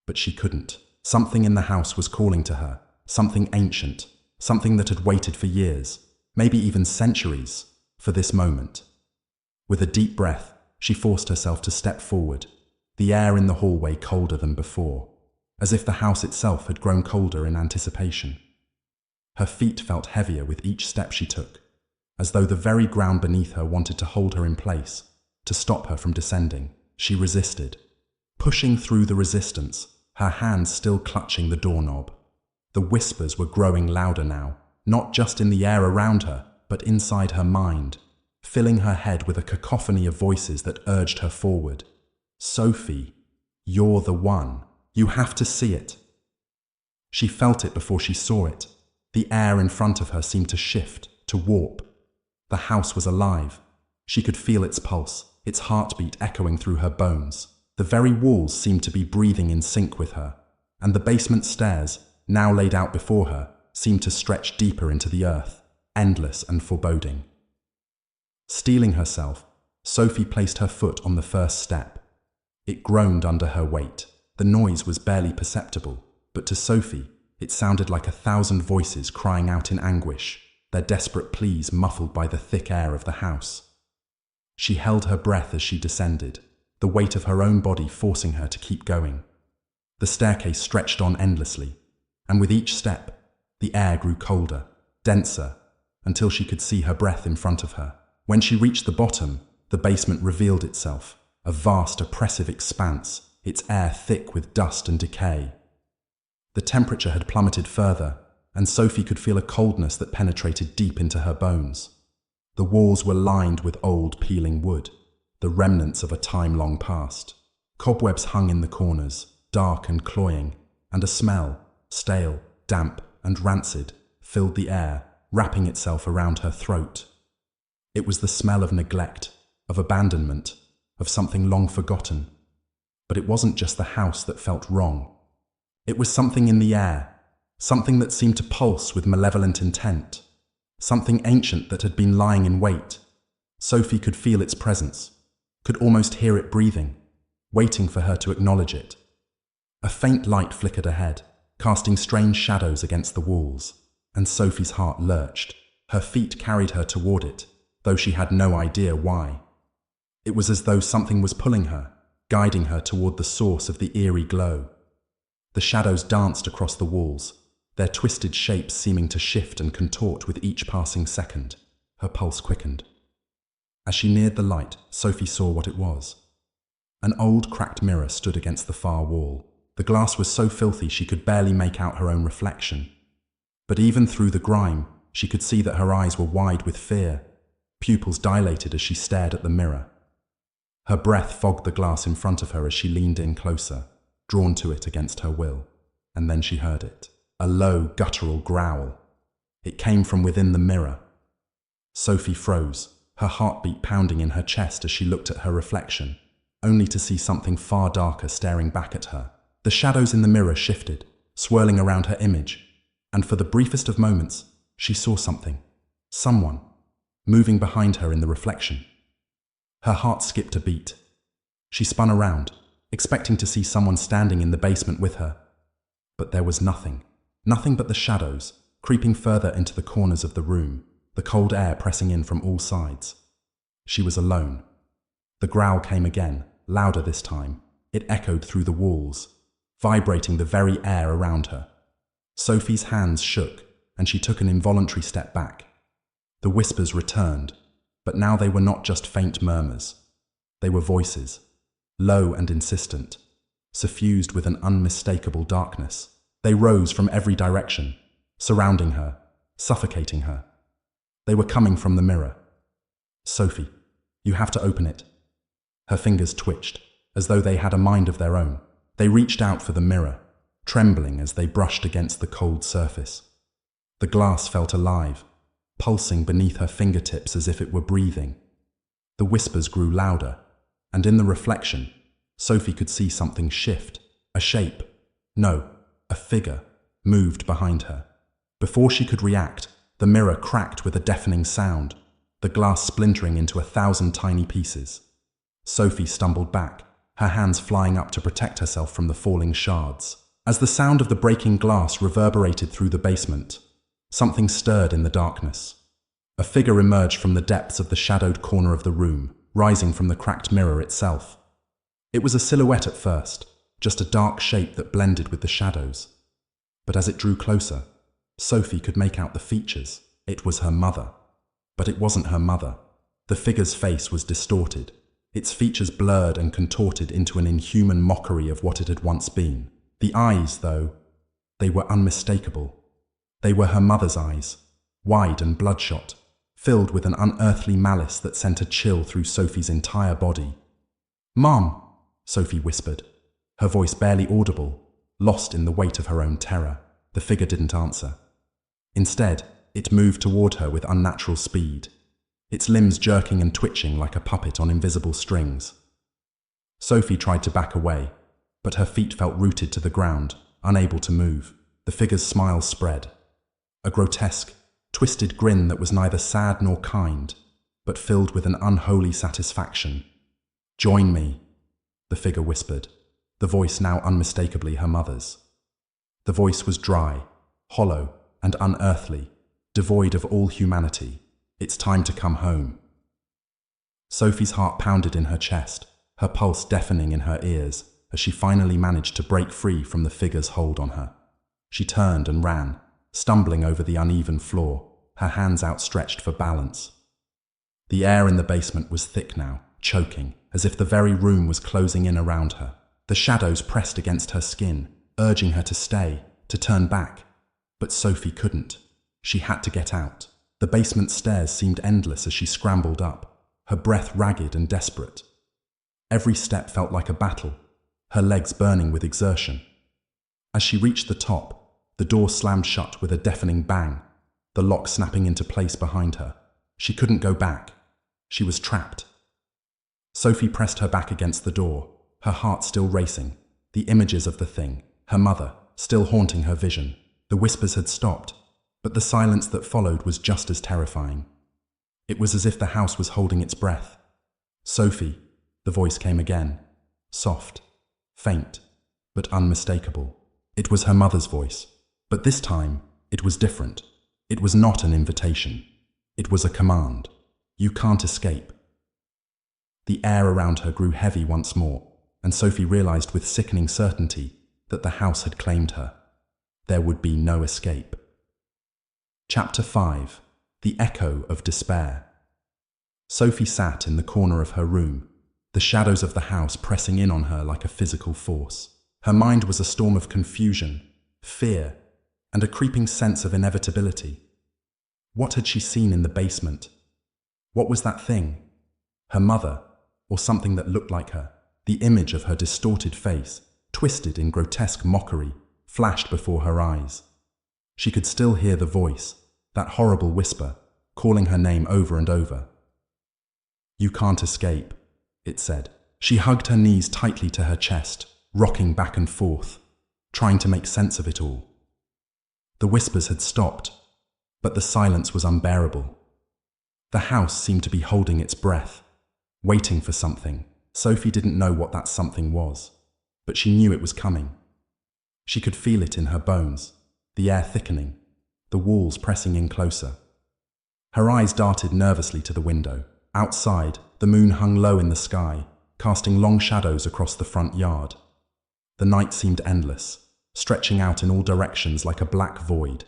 But she couldn't. Something in the house was calling to her, something ancient, something that had waited for years, maybe even centuries, for this moment. With a deep breath, she forced herself to step forward, the air in the hallway colder than before, as if the house itself had grown colder in anticipation. Her feet felt heavier with each step she took, as though the very ground beneath her wanted to hold her in place, to stop her from descending. She resisted, pushing through the resistance, her hands still clutching the doorknob. The whispers were growing louder now, not just in the air around her, but inside her mind, filling her head with a cacophony of voices that urged her forward. Sophie, you're the one. You have to see it. She felt it before she saw it. The air in front of her seemed to shift, to warp. The house was alive. She could feel its pulse, its heartbeat echoing through her bones. The very walls seemed to be breathing in sync with her, and the basement stairs, now laid out before her, seemed to stretch deeper into the earth, endless and foreboding. Steeling herself, Sophie placed her foot on the first step. It groaned under her weight. The noise was barely perceptible, but to Sophie, it sounded like 1,000 voices crying out in anguish, their desperate pleas muffled by the thick air of the house. She held her breath as she descended, the weight of her own body forcing her to keep going. The staircase stretched on endlessly, and with each step, the air grew colder, denser, until she could see her breath in front of her. When she reached the bottom, the basement revealed itself, a vast, oppressive expanse, its air thick with dust and decay. The temperature had plummeted further, and Sophie could feel a coldness that penetrated deep into her bones. The walls were lined with old, peeling wood, the remnants of a time long past. Cobwebs hung in the corners, dark and cloying, and a smell, stale, damp, and rancid, filled the air, wrapping itself around her throat. It was the smell of neglect, of abandonment, of something long forgotten. But it wasn't just the house that felt wrong. It was something in the air, something that seemed to pulse with malevolent intent, something ancient that had been lying in wait. Sophie could feel its presence, could almost hear it breathing, waiting for her to acknowledge it. A faint light flickered ahead, casting strange shadows against the walls, and Sophie's heart lurched. Her feet carried her toward it, though she had no idea why. It was as though something was pulling her, guiding her toward the source of the eerie glow. The shadows danced across the walls, their twisted shapes seeming to shift and contort with each passing second. Her pulse quickened. As she neared the light, Sophie saw what it was. An old cracked mirror stood against the far wall. The glass was so filthy she could barely make out her own reflection. But even through the grime, she could see that her eyes were wide with fear, pupils dilated as she stared at the mirror. Her breath fogged the glass in front of her as she leaned in closer, drawn to it against her will. And then she heard it, a low, guttural growl. It came from within the mirror. Sophie froze, her heartbeat pounding in her chest as she looked at her reflection, only to see something far darker staring back at her. The shadows in the mirror shifted, swirling around her image, and for the briefest of moments, she saw something, someone, moving behind her in the reflection. Her heart skipped a beat. She spun around, expecting to see someone standing in the basement with her. But there was nothing. Nothing but the shadows, creeping further into the corners of the room, the cold air pressing in from all sides. She was alone. The growl came again, louder this time. It echoed through the walls, vibrating the very air around her. Sophie's hands shook, and she took an involuntary step back. The whispers returned, but now they were not just faint murmurs. They were voices, low and insistent, suffused with an unmistakable darkness. They rose from every direction, surrounding her, suffocating her. They were coming from the mirror. "Sophie, you have to open it." Her fingers twitched, as though they had a mind of their own. They reached out for the mirror, trembling as they brushed against the cold surface. The glass felt alive, pulsing beneath her fingertips as if it were breathing. The whispers grew louder, and in the reflection, Sophie could see something shift. A shape, no, a figure, moved behind her. Before she could react, the mirror cracked with a deafening sound. the glass splintering into 1,000 tiny pieces. Sophie stumbled back, her hands flying up to protect herself from the falling shards. As the sound of the breaking glass reverberated through the basement, something stirred in the darkness. A figure emerged from the depths of the shadowed corner of the room, rising from the cracked mirror itself. It was a silhouette at first, just a dark shape that blended with the shadows. But as it drew closer, Sophie could make out the features. It was her mother. But it wasn't her mother. The figure's face was distorted, its features blurred and contorted into an inhuman mockery of what it had once been. The eyes, though, they were unmistakable. They were her mother's eyes, wide and bloodshot, filled with an unearthly malice that sent a chill through Sophie's entire body. "Mom," Sophie whispered, her voice barely audible, lost in the weight of her own terror. The figure didn't answer. Instead, it moved toward her with unnatural speed, its limbs jerking and twitching like a puppet on invisible strings. Sophie tried to back away, but her feet felt rooted to the ground, unable to move. The figure's smile spread, a grotesque, twisted grin that was neither sad nor kind, but filled with an unholy satisfaction. "Join me," the figure whispered, the voice now unmistakably her mother's. The voice was dry, hollow, and unearthly, devoid of all humanity. "It's time to come home." Sophie's heart pounded in her chest, her pulse deafening in her ears, as she finally managed to break free from the figure's hold on her. She turned and ran, stumbling over the uneven floor, her hands outstretched for balance. The air in the basement was thick now, choking, as if the very room was closing in around her. The shadows pressed against her skin, urging her to stay, to turn back. But Sophie couldn't. She had to get out. The basement stairs seemed endless as she scrambled up, her breath ragged and desperate. Every step felt like a battle, her legs burning with exertion. As she reached the top, the door slammed shut with a deafening bang, the lock snapping into place behind her. She couldn't go back. She was trapped. Sophie pressed her back against the door, her heart still racing. The images of the thing, her mother, still haunting her vision. The whispers had stopped, but the silence that followed was just as terrifying. It was as if the house was holding its breath. "Sophie," the voice came again, soft, faint, but unmistakable. It was her mother's voice, but this time it was different. It was not an invitation. It was a command. "You can't escape." The air around her grew heavy once more, and Sophie realized with sickening certainty that the house had claimed her. There would be no escape. Chapter 5. The Echo of Despair. Sophie sat in the corner of her room, the shadows of the house pressing in on her like a physical force. Her mind was a storm of confusion, fear, and a creeping sense of inevitability. What had she seen in the basement? What was that thing? Her mother, or something that looked like her? The image of her distorted face, twisted in grotesque mockery, flashed before her eyes. She could still hear the voice, that horrible whisper, calling her name over and over. "You can't escape," it said. She hugged her knees tightly to her chest, rocking back and forth, trying to make sense of it all. The whispers had stopped, but the silence was unbearable. The house seemed to be holding its breath, waiting for something. Sophie didn't know what that something was, but she knew it was coming. She could feel it in her bones, the air thickening, the walls pressing in closer. Her eyes darted nervously to the window. Outside, the moon hung low in the sky, casting long shadows across the front yard. The night seemed endless, stretching out in all directions like a black void.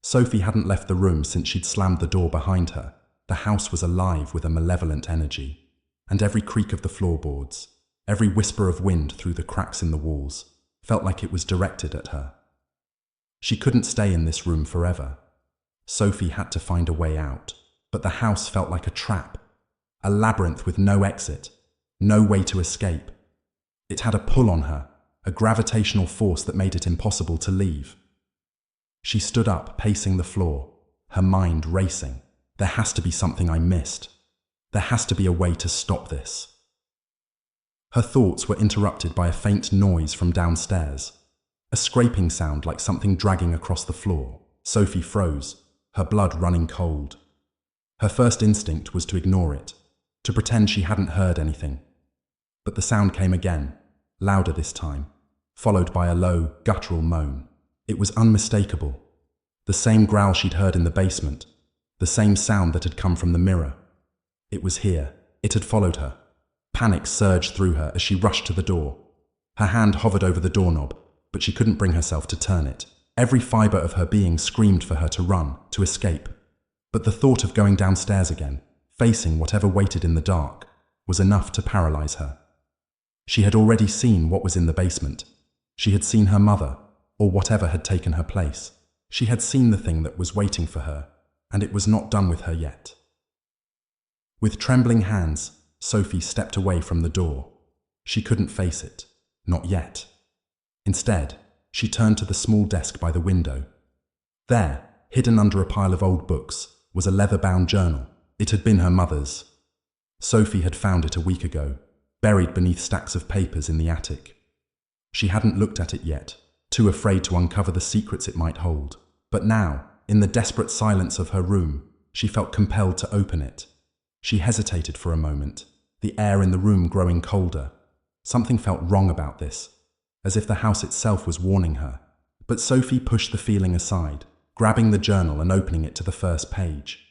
Sophie hadn't left the room since she'd slammed the door behind her. The house was alive with a malevolent energy, and every creak of the floorboards, every whisper of wind through the cracks in the walls, felt like it was directed at her. She couldn't stay in this room forever. Sophie had to find a way out, but the house felt like a trap, a labyrinth with no exit, no way to escape. It had a pull on her, a gravitational force that made it impossible to leave. She stood up, pacing the floor, her mind racing. There has to be something I missed. There has to be a way to stop this. Her thoughts were interrupted by a faint noise from downstairs, a scraping sound like something dragging across the floor. Sophie froze, her blood running cold. Her first instinct was to ignore it, to pretend she hadn't heard anything. But the sound came again, louder this time, followed by a low, guttural moan. It was unmistakable. The same growl she'd heard in the basement, the same sound that had come from the mirror. It was here. It had followed her. Panic surged through her as she rushed to the door. Her hand hovered over the doorknob, but she couldn't bring herself to turn it. Every fibre of her being screamed for her to run, to escape. But the thought of going downstairs again, facing whatever waited in the dark, was enough to paralyze her. She had already seen what was in the basement. She had seen her mother, or whatever had taken her place. She had seen the thing that was waiting for her, and it was not done with her yet. With trembling hands, Sophie stepped away from the door. She couldn't face it. Not yet. Instead, she turned to the small desk by the window. There, hidden under a pile of old books, was a leather-bound journal. It had been her mother's. Sophie had found it a week ago, buried beneath stacks of papers in the attic. She hadn't looked at it yet, too afraid to uncover the secrets it might hold. But now, in the desperate silence of her room, she felt compelled to open it. She hesitated for a moment, the air in the room growing colder. Something felt wrong about this, as if the house itself was warning her. But Sophie pushed the feeling aside, grabbing the journal and opening it to the first page.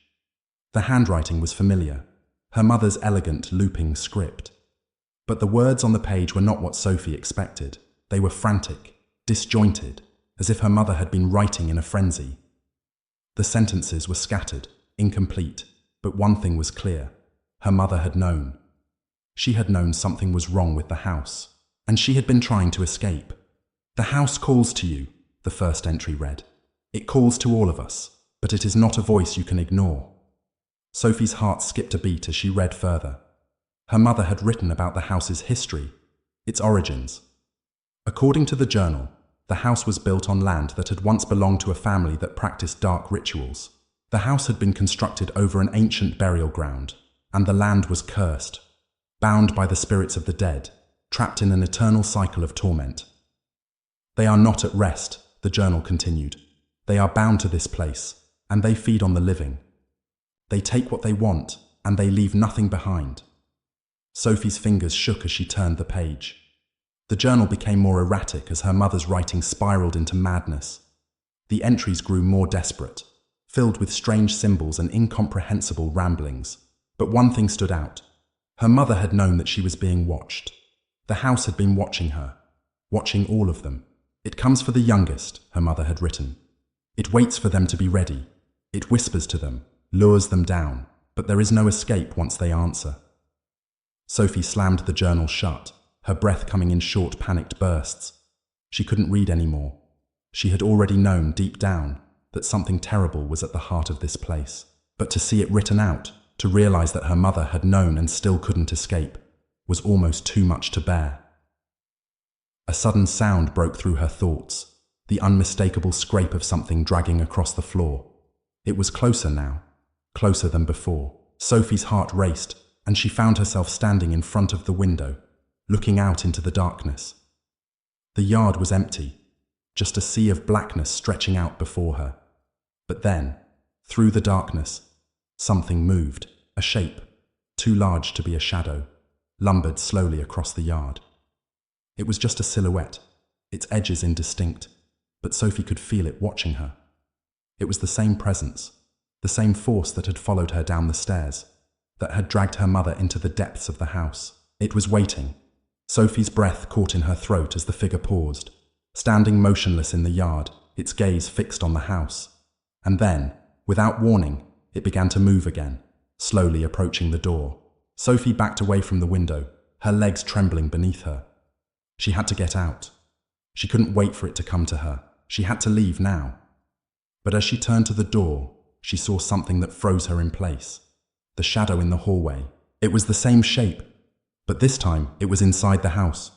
The handwriting was familiar, her mother's elegant, looping script. But the words on the page were not what Sophie expected. They were frantic, disjointed, as if her mother had been writing in a frenzy. The sentences were scattered, incomplete, but one thing was clear. Her mother had known. She had known something was wrong with the house, and she had been trying to escape. "The house calls to you," the first entry read. "It calls to all of us, but it is not a voice you can ignore." Sophie's heart skipped a beat as she read further. Her mother had written about the house's history, its origins. According to the journal, the house was built on land that had once belonged to a family that practiced dark rituals. The house had been constructed over an ancient burial ground, and the land was cursed, bound by the spirits of the dead, trapped in an eternal cycle of torment. "They are not at rest," the journal continued. "They are bound to this place, and they feed on the living. They take what they want, and they leave nothing behind." Sophie's fingers shook as she turned the page. The journal became more erratic as her mother's writing spiraled into madness. The entries grew more desperate, filled with strange symbols and incomprehensible ramblings. But one thing stood out. Her mother had known that she was being watched. The house had been watching her, watching all of them. "It comes for the youngest," her mother had written. "It waits for them to be ready. It whispers to them, lures them down, but there is no escape once they answer." Sophie slammed the journal shut, her breath coming in short, panicked bursts. She couldn't read anymore. She had already known deep down that something terrible was at the heart of this place. But to see it written out, to realize that her mother had known and still couldn't escape, was almost too much to bear. A sudden sound broke through her thoughts, the unmistakable scrape of something dragging across the floor. It was closer now, closer than before. Sophie's heart raced, and she found herself standing in front of the window, looking out into the darkness. The yard was empty, just a sea of blackness stretching out before her. But then, through the darkness, something moved, a shape, too large to be a shadow, lumbered slowly across the yard. It was just a silhouette, its edges indistinct, but Sophie could feel it watching her. It was the same presence, the same force that had followed her down the stairs, that had dragged her mother into the depths of the house. It was waiting. Sophie's breath caught in her throat as the figure paused, standing motionless in the yard, its gaze fixed on the house. And then, without warning, it began to move again, slowly approaching the door. Sophie backed away from the window, her legs trembling beneath her. She had to get out. She couldn't wait for it to come to her. She had to leave now. But as she turned to the door, she saw something that froze her in place. The shadow in the hallway. It was the same shape, but this time it was inside the house.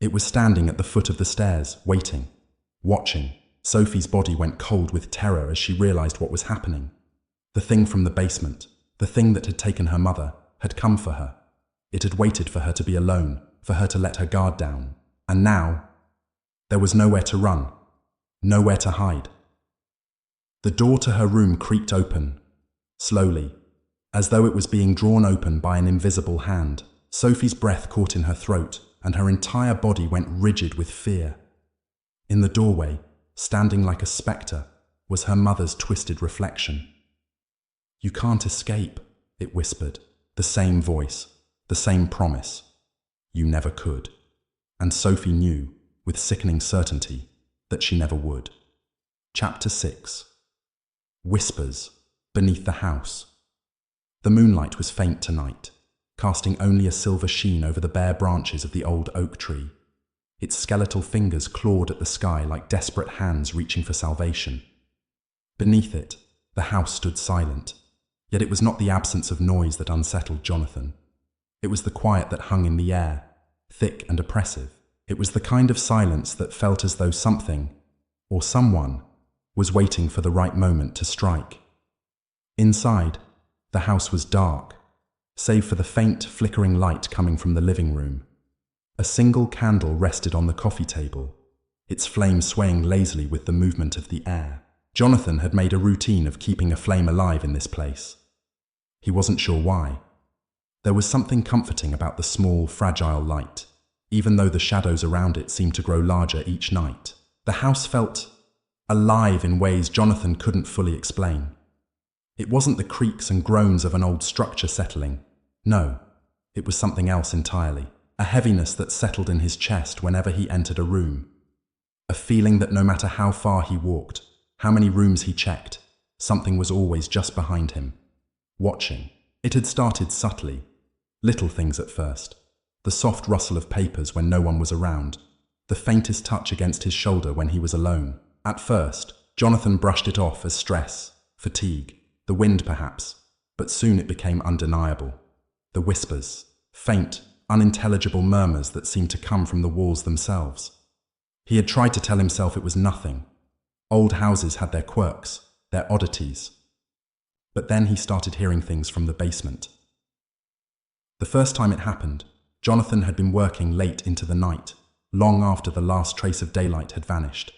It was standing at the foot of the stairs, waiting, watching. Sophie's body went cold with terror as she realized what was happening. The thing from the basement, the thing that had taken her mother, had come for her. It had waited for her to be alone, for her to let her guard down. And now, there was nowhere to run, nowhere to hide. The door to her room creaked open, slowly, as though it was being drawn open by an invisible hand. Sophie's breath caught in her throat, and her entire body went rigid with fear. In the doorway, standing like a spectre, was her mother's twisted reflection. "You can't escape," it whispered, the same voice, the same promise. You never could. And Sophie knew, with sickening certainty, that she never would. Chapter 6. Whispers beneath the house. The moonlight was faint tonight, casting only a silver sheen over the bare branches of the old oak tree. Its skeletal fingers clawed at the sky like desperate hands reaching for salvation. Beneath it, the house stood silent, yet it was not the absence of noise that unsettled Jonathan. It was the quiet that hung in the air, thick and oppressive. It was the kind of silence that felt as though something, or someone, was waiting for the right moment to strike. Inside, the house was dark, save for the faint, flickering light coming from the living room. A single candle rested on the coffee table, its flame swaying lazily with the movement of the air. Jonathan had made a routine of keeping a flame alive in this place. He wasn't sure why. There was something comforting about the small, fragile light, even though the shadows around it seemed to grow larger each night. The house felt alive in ways Jonathan couldn't fully explain. It wasn't the creaks and groans of an old structure settling. No, it was something else entirely. A heaviness that settled in his chest whenever he entered a room. A feeling that no matter how far he walked, how many rooms he checked, something was always just behind him, watching. It had started subtly, little things at first. The soft rustle of papers when no one was around, the faintest touch against his shoulder when he was alone. At first, Jonathan brushed it off as stress, fatigue, the wind perhaps, but soon it became undeniable. The whispers, faint, unintelligible murmurs that seemed to come from the walls themselves. He had tried to tell himself it was nothing. Old houses had their quirks, their oddities. But then he started hearing things from the basement. The first time it happened, Jonathan had been working late into the night, long after the last trace of daylight had vanished.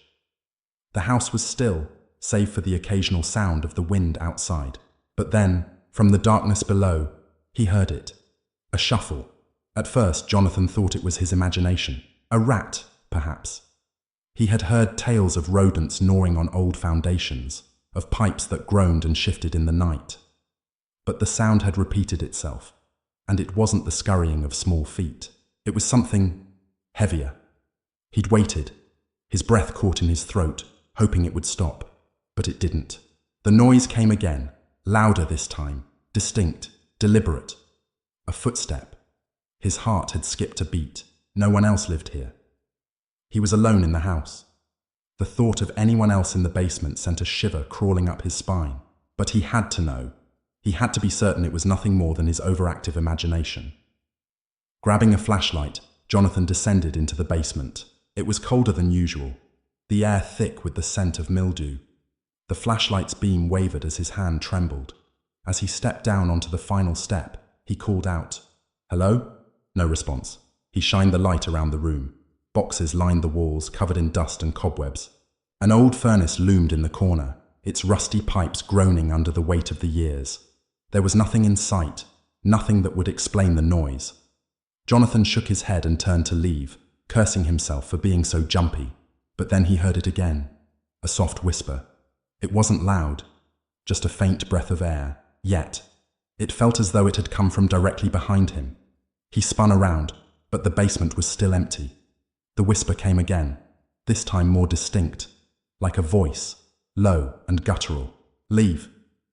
The house was still, save for the occasional sound of the wind outside. But then, from the darkness below, he heard it. A shuffle. At first, Jonathan thought it was his imagination. A rat, perhaps. He had heard tales of rodents gnawing on old foundations, of pipes that groaned and shifted in the night. But the sound had repeated itself, and it wasn't the scurrying of small feet. It was something heavier. He'd waited, his breath caught in his throat, hoping it would stop, but it didn't. The noise came again, louder this time, distinct, deliberate. A footstep. His heart had skipped a beat. No one else lived here. He was alone in the house. The thought of anyone else in the basement sent a shiver crawling up his spine. But he had to know. He had to be certain it was nothing more than his overactive imagination. Grabbing a flashlight, Jonathan descended into the basement. It was colder than usual, the air thick with the scent of mildew. The flashlight's beam wavered as his hand trembled. As he stepped down onto the final step, he called out, "Hello?" No response. He shined the light around the room. Boxes lined the walls, covered in dust and cobwebs. An old furnace loomed in the corner, its rusty pipes groaning under the weight of the years. There was nothing in sight, nothing that would explain the noise. Jonathan shook his head and turned to leave, cursing himself for being so jumpy. But then he heard it again, a soft whisper. It wasn't loud, just a faint breath of air. Yet, it felt as though it had come from directly behind him. He spun around, but the basement was still empty. The whisper came again, this time more distinct, like a voice, low and guttural. "Leave."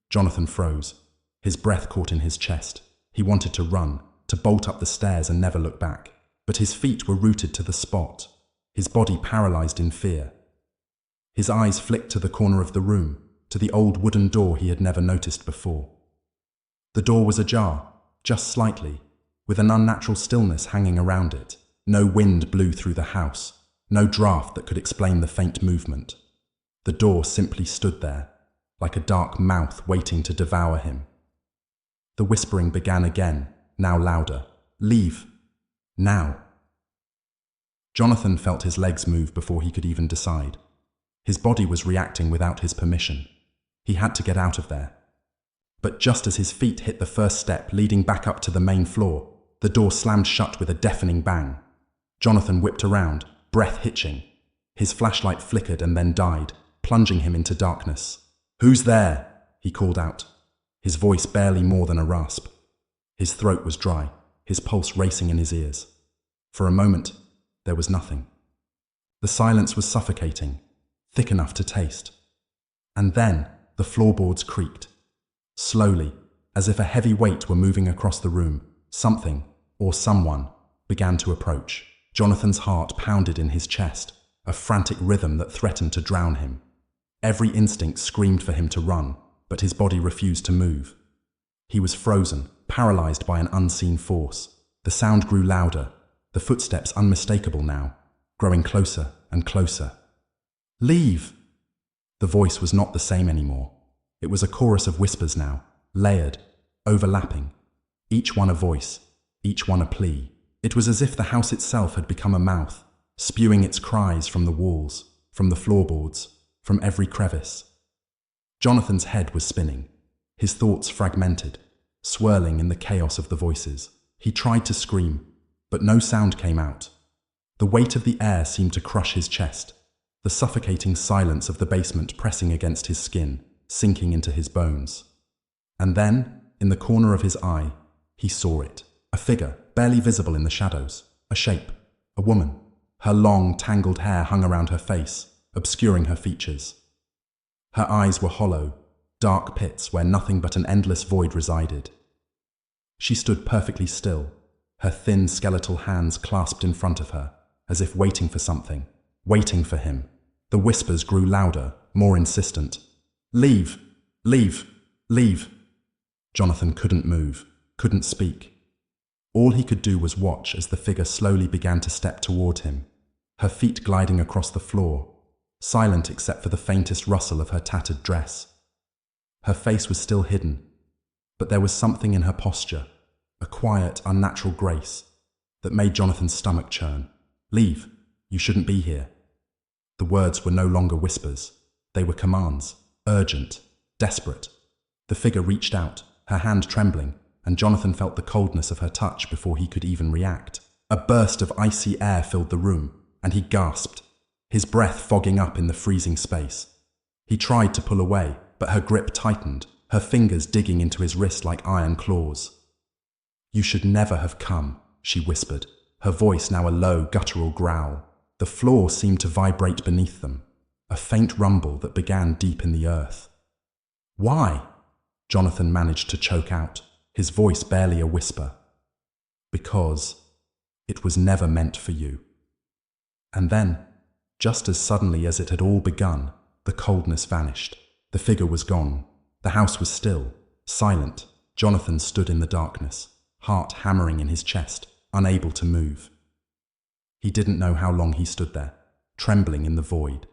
Jonathan froze. His breath caught in his chest. He wanted to run, to bolt up the stairs and never look back. But his feet were rooted to the spot, his body paralyzed in fear. His eyes flicked to the corner of the room, to the old wooden door he had never noticed before. The door was ajar, just slightly, with an unnatural stillness hanging around it. No wind blew through the house, no draft that could explain the faint movement. The door simply stood there, like a dark mouth waiting to devour him. The whispering began again, now louder. "Leave. Now." Jonathan felt his legs move before he could even decide. His body was reacting without his permission. He had to get out of there. But just as his feet hit the first step leading back up to the main floor, the door slammed shut with a deafening bang. Jonathan whipped around, breath hitching. His flashlight flickered and then died, plunging him into darkness. "Who's there?" he called out, his voice barely more than a rasp. His throat was dry, his pulse racing in his ears. For a moment, there was nothing. The silence was suffocating, thick enough to taste. And then the floorboards creaked. Slowly, as if a heavy weight were moving across the room, something, or someone, began to approach. Jonathan's heart pounded in his chest, a frantic rhythm that threatened to drown him. Every instinct screamed for him to run, but his body refused to move. He was frozen, paralyzed by an unseen force. The sound grew louder, the footsteps unmistakable now, growing closer and closer. "Leave!" The voice was not the same anymore. It was a chorus of whispers now, layered, overlapping, each one a voice, each one a plea. It was as if the house itself had become a mouth, spewing its cries from the walls, from the floorboards, from every crevice. Jonathan's head was spinning, his thoughts fragmented, swirling in the chaos of the voices. He tried to scream, but no sound came out. The weight of the air seemed to crush his chest, the suffocating silence of the basement pressing against his skin, sinking into his bones. And then, in the corner of his eye, he saw it. A figure, barely visible in the shadows. A shape. A woman. Her long, tangled hair hung around her face, obscuring her features. Her eyes were hollow, dark pits where nothing but an endless void resided. She stood perfectly still, her thin skeletal hands clasped in front of her, as if waiting for something, waiting for him. The whispers grew louder, more insistent. "Leave! Leave! Leave!" Jonathan couldn't move, couldn't speak. All he could do was watch as the figure slowly began to step toward him, her feet gliding across the floor, silent except for the faintest rustle of her tattered dress. Her face was still hidden, but there was something in her posture, a quiet, unnatural grace, that made Jonathan's stomach churn. "Leave! You shouldn't be here." The words were no longer whispers. They were commands, urgent, desperate. The figure reached out, her hand trembling, and Jonathan felt the coldness of her touch before he could even react. A burst of icy air filled the room, and he gasped, his breath fogging up in the freezing space. He tried to pull away, but her grip tightened, her fingers digging into his wrist like iron claws. "You should never have come," she whispered, her voice now a low, guttural growl. The floor seemed to vibrate beneath them, a faint rumble that began deep in the earth. "Why?" Jonathan managed to choke out, his voice barely a whisper. "Because it was never meant for you." And then, just as suddenly as it had all begun, the coldness vanished. The figure was gone. The house was still, silent. Jonathan stood in the darkness, heart hammering in his chest, unable to move. He didn't know how long he stood there, trembling in the void.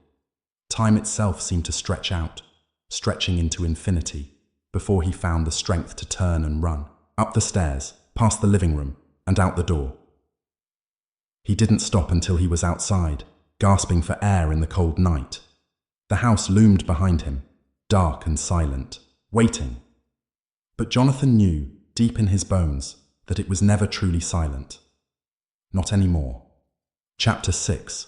Time itself seemed to stretch out, stretching into infinity, before he found the strength to turn and run, up the stairs, past the living room, and out the door. He didn't stop until he was outside, gasping for air in the cold night. The house loomed behind him, dark and silent, waiting. But Jonathan knew, deep in his bones, that it was never truly silent. Not anymore. Chapter 6.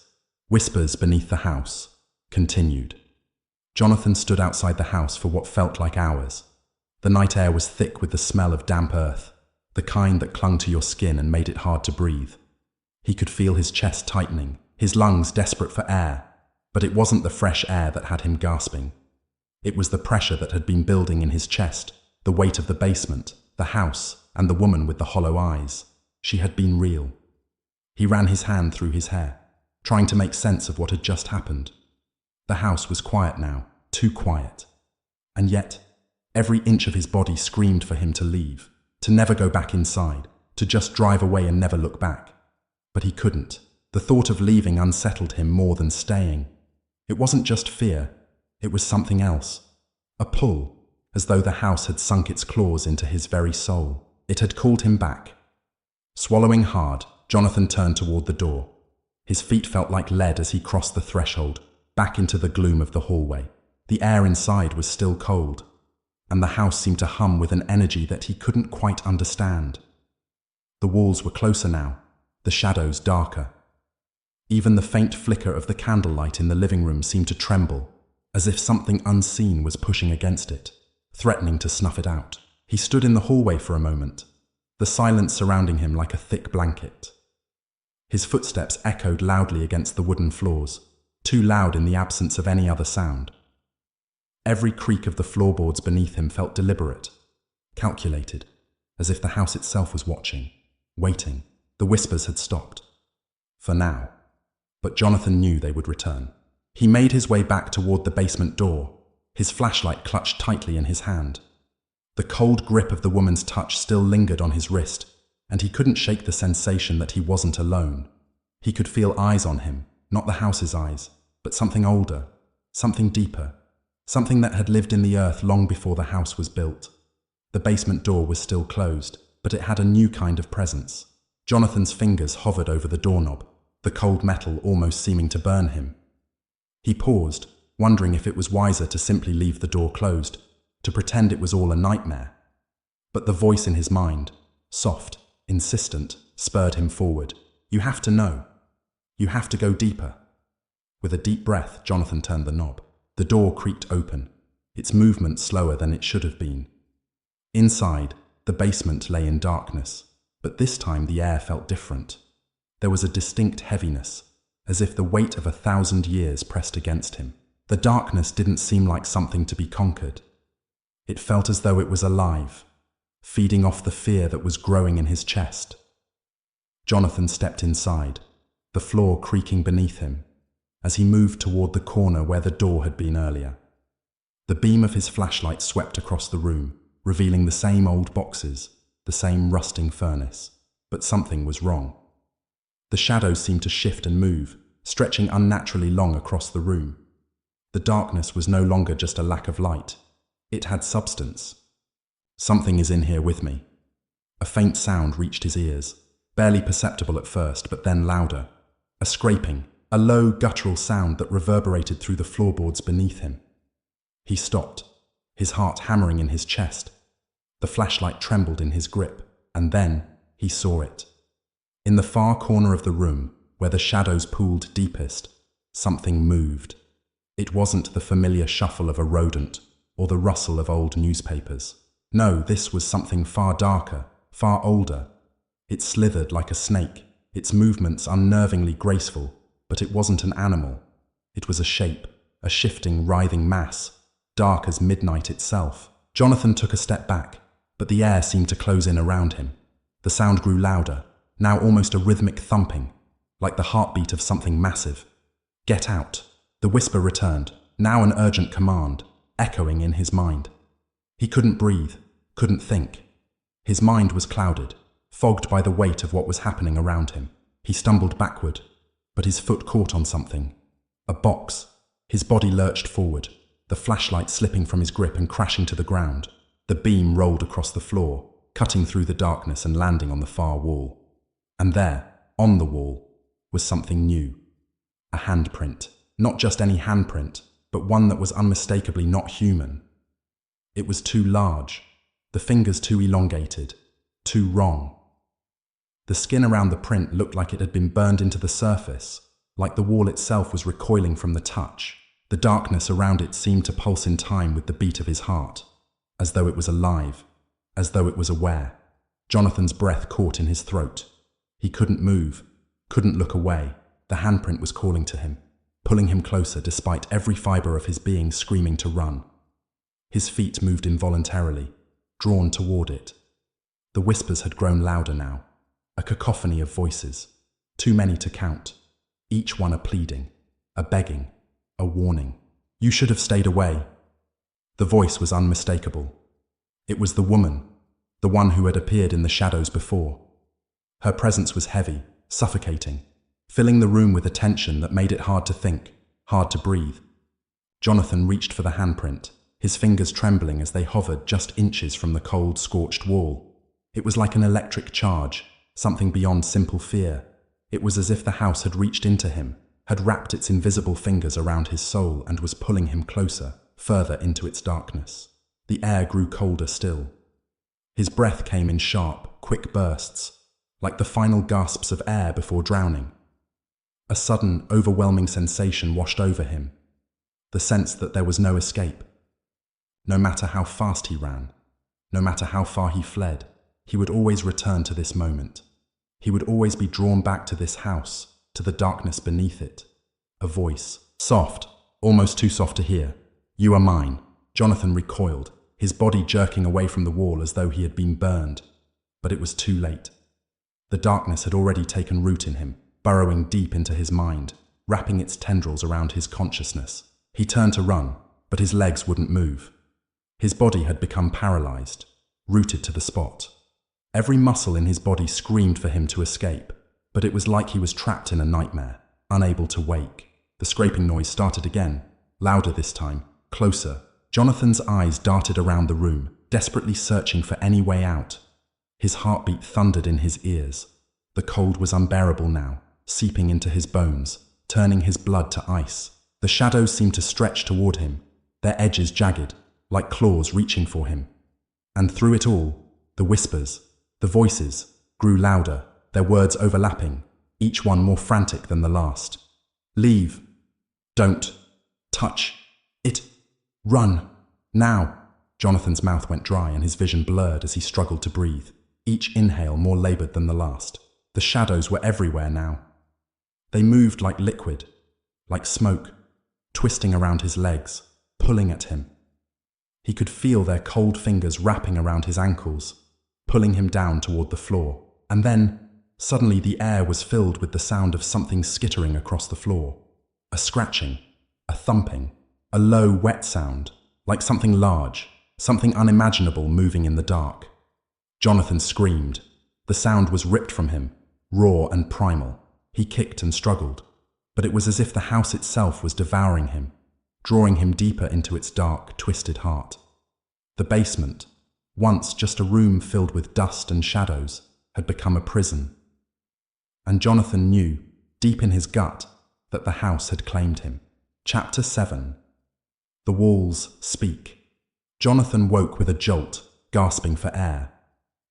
Whispers Beneath the House. Continued. Jonathan stood outside the house for what felt like hours. The night air was thick with the smell of damp earth, the kind that clung to your skin and made it hard to breathe. He could feel his chest tightening, his lungs desperate for air, but it wasn't the fresh air that had him gasping. It was the pressure that had been building in his chest, the weight of the basement, the house, and the woman with the hollow eyes. She had been real. He ran his hand through his hair, trying to make sense of what had just happened. The house was quiet now, too quiet. And yet, every inch of his body screamed for him to leave, to never go back inside, to just drive away and never look back. But he couldn't. The thought of leaving unsettled him more than staying. It wasn't just fear, it was something else. A pull, as though the house had sunk its claws into his very soul. It had called him back. Swallowing hard, Jonathan turned toward the door. His feet felt like lead as he crossed the threshold, back into the gloom of the hallway. The air inside was still cold, and the house seemed to hum with an energy that he couldn't quite understand. The walls were closer now, the shadows darker. Even the faint flicker of the candlelight in the living room seemed to tremble, as if something unseen was pushing against it, threatening to snuff it out. He stood in the hallway for a moment, the silence surrounding him like a thick blanket. His footsteps echoed loudly against the wooden floors, too loud in the absence of any other sound. Every creak of the floorboards beneath him felt deliberate, calculated, as if the house itself was watching, waiting. The whispers had stopped. For now. But Jonathan knew they would return. He made his way back toward the basement door, his flashlight clutched tightly in his hand. The cold grip of the woman's touch still lingered on his wrist, and he couldn't shake the sensation that he wasn't alone. He could feel eyes on him, not the house's eyes, but something older, something deeper, something that had lived in the earth long before the house was built. The basement door was still closed, but it had a new kind of presence. Jonathan's fingers hovered over the doorknob, the cold metal almost seeming to burn him. He paused, wondering if it was wiser to simply leave the door closed, to pretend it was all a nightmare. But the voice in his mind, soft, insistent, spurred him forward. You have to know. You have to go deeper. With a deep breath, Jonathan turned the knob. The door creaked open, its movement slower than it should have been. Inside, the basement lay in darkness, but this time the air felt different. There was a distinct heaviness, as if the weight of 1,000 years pressed against him. The darkness didn't seem like something to be conquered. It felt as though it was alive, feeding off the fear that was growing in his chest. Jonathan stepped inside, the floor creaking beneath him, as he moved toward the corner where the door had been earlier. The beam of his flashlight swept across the room, revealing the same old boxes, the same rusting furnace. But something was wrong. The shadows seemed to shift and move, stretching unnaturally long across the room. The darkness was no longer just a lack of light. It had substance. Something is in here with me. A faint sound reached his ears, barely perceptible at first, but then louder. A scraping, a low, guttural sound that reverberated through the floorboards beneath him. He stopped, his heart hammering in his chest. The flashlight trembled in his grip, and then he saw it. In the far corner of the room, where the shadows pooled deepest, something moved. It wasn't the familiar shuffle of a rodent or the rustle of old newspapers. No, this was something far darker, far older. It slithered like a snake, its movements unnervingly graceful, but it wasn't an animal. It was a shape, a shifting, writhing mass, dark as midnight itself. Jonathan took a step back, but the air seemed to close in around him. The sound grew louder, now almost a rhythmic thumping, like the heartbeat of something massive. Get out. The whisper returned, now an urgent command, echoing in his mind. He couldn't breathe, couldn't think. His mind was clouded, fogged by the weight of what was happening around him. He stumbled backward, but his foot caught on something. A box. His body lurched forward, the flashlight slipping from his grip and crashing to the ground. The beam rolled across the floor, cutting through the darkness and landing on the far wall. And there, on the wall, was something new. A handprint. Not just any handprint, but one that was unmistakably not human. It was too large, the fingers too elongated, too wrong. The skin around the print looked like it had been burned into the surface, like the wall itself was recoiling from the touch. The darkness around it seemed to pulse in time with the beat of his heart, as though it was alive, as though it was aware. Jonathan's breath caught in his throat. He couldn't move, couldn't look away. The handprint was calling to him, pulling him closer despite every fiber of his being screaming to run. His feet moved involuntarily, drawn toward it. The whispers had grown louder now, a cacophony of voices, too many to count, each one a pleading, a begging, a warning. You should have stayed away. The voice was unmistakable. It was the woman, the one who had appeared in the shadows before. Her presence was heavy, suffocating, filling the room with a tension that made it hard to think, hard to breathe. Jonathan reached for the handprint, his fingers trembling as they hovered just inches from the cold, scorched wall. It was like an electric charge, something beyond simple fear. It was as if the house had reached into him, had wrapped its invisible fingers around his soul and was pulling him closer, further into its darkness. The air grew colder still. His breath came in sharp, quick bursts, like the final gasps of air before drowning. A sudden, overwhelming sensation washed over him, the sense that there was no escape. No matter how fast he ran, no matter how far he fled, he would always return to this moment. He would always be drawn back to this house, to the darkness beneath it. A voice, soft, almost too soft to hear. "You are mine." Jonathan recoiled, his body jerking away from the wall as though he had been burned. But it was too late. The darkness had already taken root in him, burrowing deep into his mind, wrapping its tendrils around his consciousness. He turned to run, but his legs wouldn't move. His body had become paralyzed, rooted to the spot. Every muscle in his body screamed for him to escape, but it was like he was trapped in a nightmare, unable to wake. The scraping noise started again, louder this time, closer. Jonathan's eyes darted around the room, desperately searching for any way out. His heartbeat thundered in his ears. The cold was unbearable now, seeping into his bones, turning his blood to ice. The shadows seemed to stretch toward him, their edges jagged, like claws reaching for him. And through it all, the whispers, the voices, grew louder, their words overlapping, each one more frantic than the last. "Leave. Don't. Touch. It. Run. Now." Jonathan's mouth went dry and his vision blurred as he struggled to breathe, each inhale more labored than the last. The shadows were everywhere now. They moved like liquid, like smoke, twisting around his legs, pulling at him. He could feel their cold fingers wrapping around his ankles, pulling him down toward the floor. And then, suddenly the air was filled with the sound of something skittering across the floor. A scratching, a thumping, a low, wet sound, like something large, something unimaginable moving in the dark. Jonathan screamed. The sound was ripped from him, raw and primal. He kicked and struggled, but it was as if the house itself was devouring him, drawing him deeper into its dark, twisted heart. The basement, once just a room filled with dust and shadows, had become a prison. And Jonathan knew, deep in his gut, that the house had claimed him. Chapter 7. The Walls Speak. Jonathan woke with a jolt, gasping for air.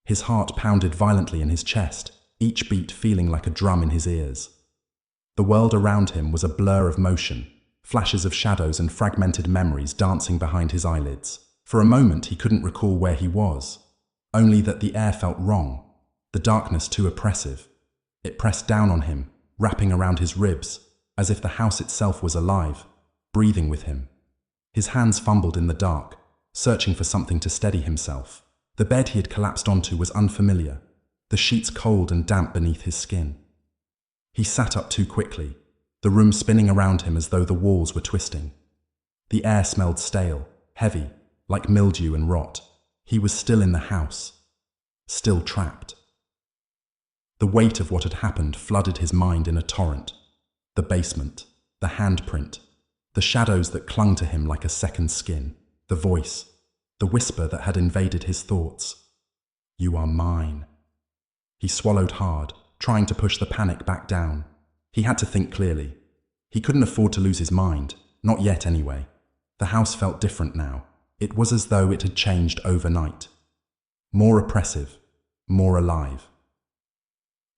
His heart pounded violently in his chest, each beat feeling like a drum in his ears. The world around him was a blur of motion, flashes of shadows and fragmented memories dancing behind his eyelids. For a moment he couldn't recall where he was, only that the air felt wrong, the darkness too oppressive. It pressed down on him, wrapping around his ribs, as if the house itself was alive, breathing with him. His hands fumbled in the dark, searching for something to steady himself. The bed he had collapsed onto was unfamiliar, the sheets cold and damp beneath his skin. He sat up too quickly, the room spinning around him as though the walls were twisting. The air smelled stale, heavy, like mildew and rot. He was still in the house, still trapped. The weight of what had happened flooded his mind in a torrent. The basement, the handprint, the shadows that clung to him like a second skin, the voice, the whisper that had invaded his thoughts. "You are mine." He swallowed hard, trying to push the panic back down. He had to think clearly. He couldn't afford to lose his mind, not yet anyway. The house felt different now. It was as though it had changed overnight. More oppressive, more alive.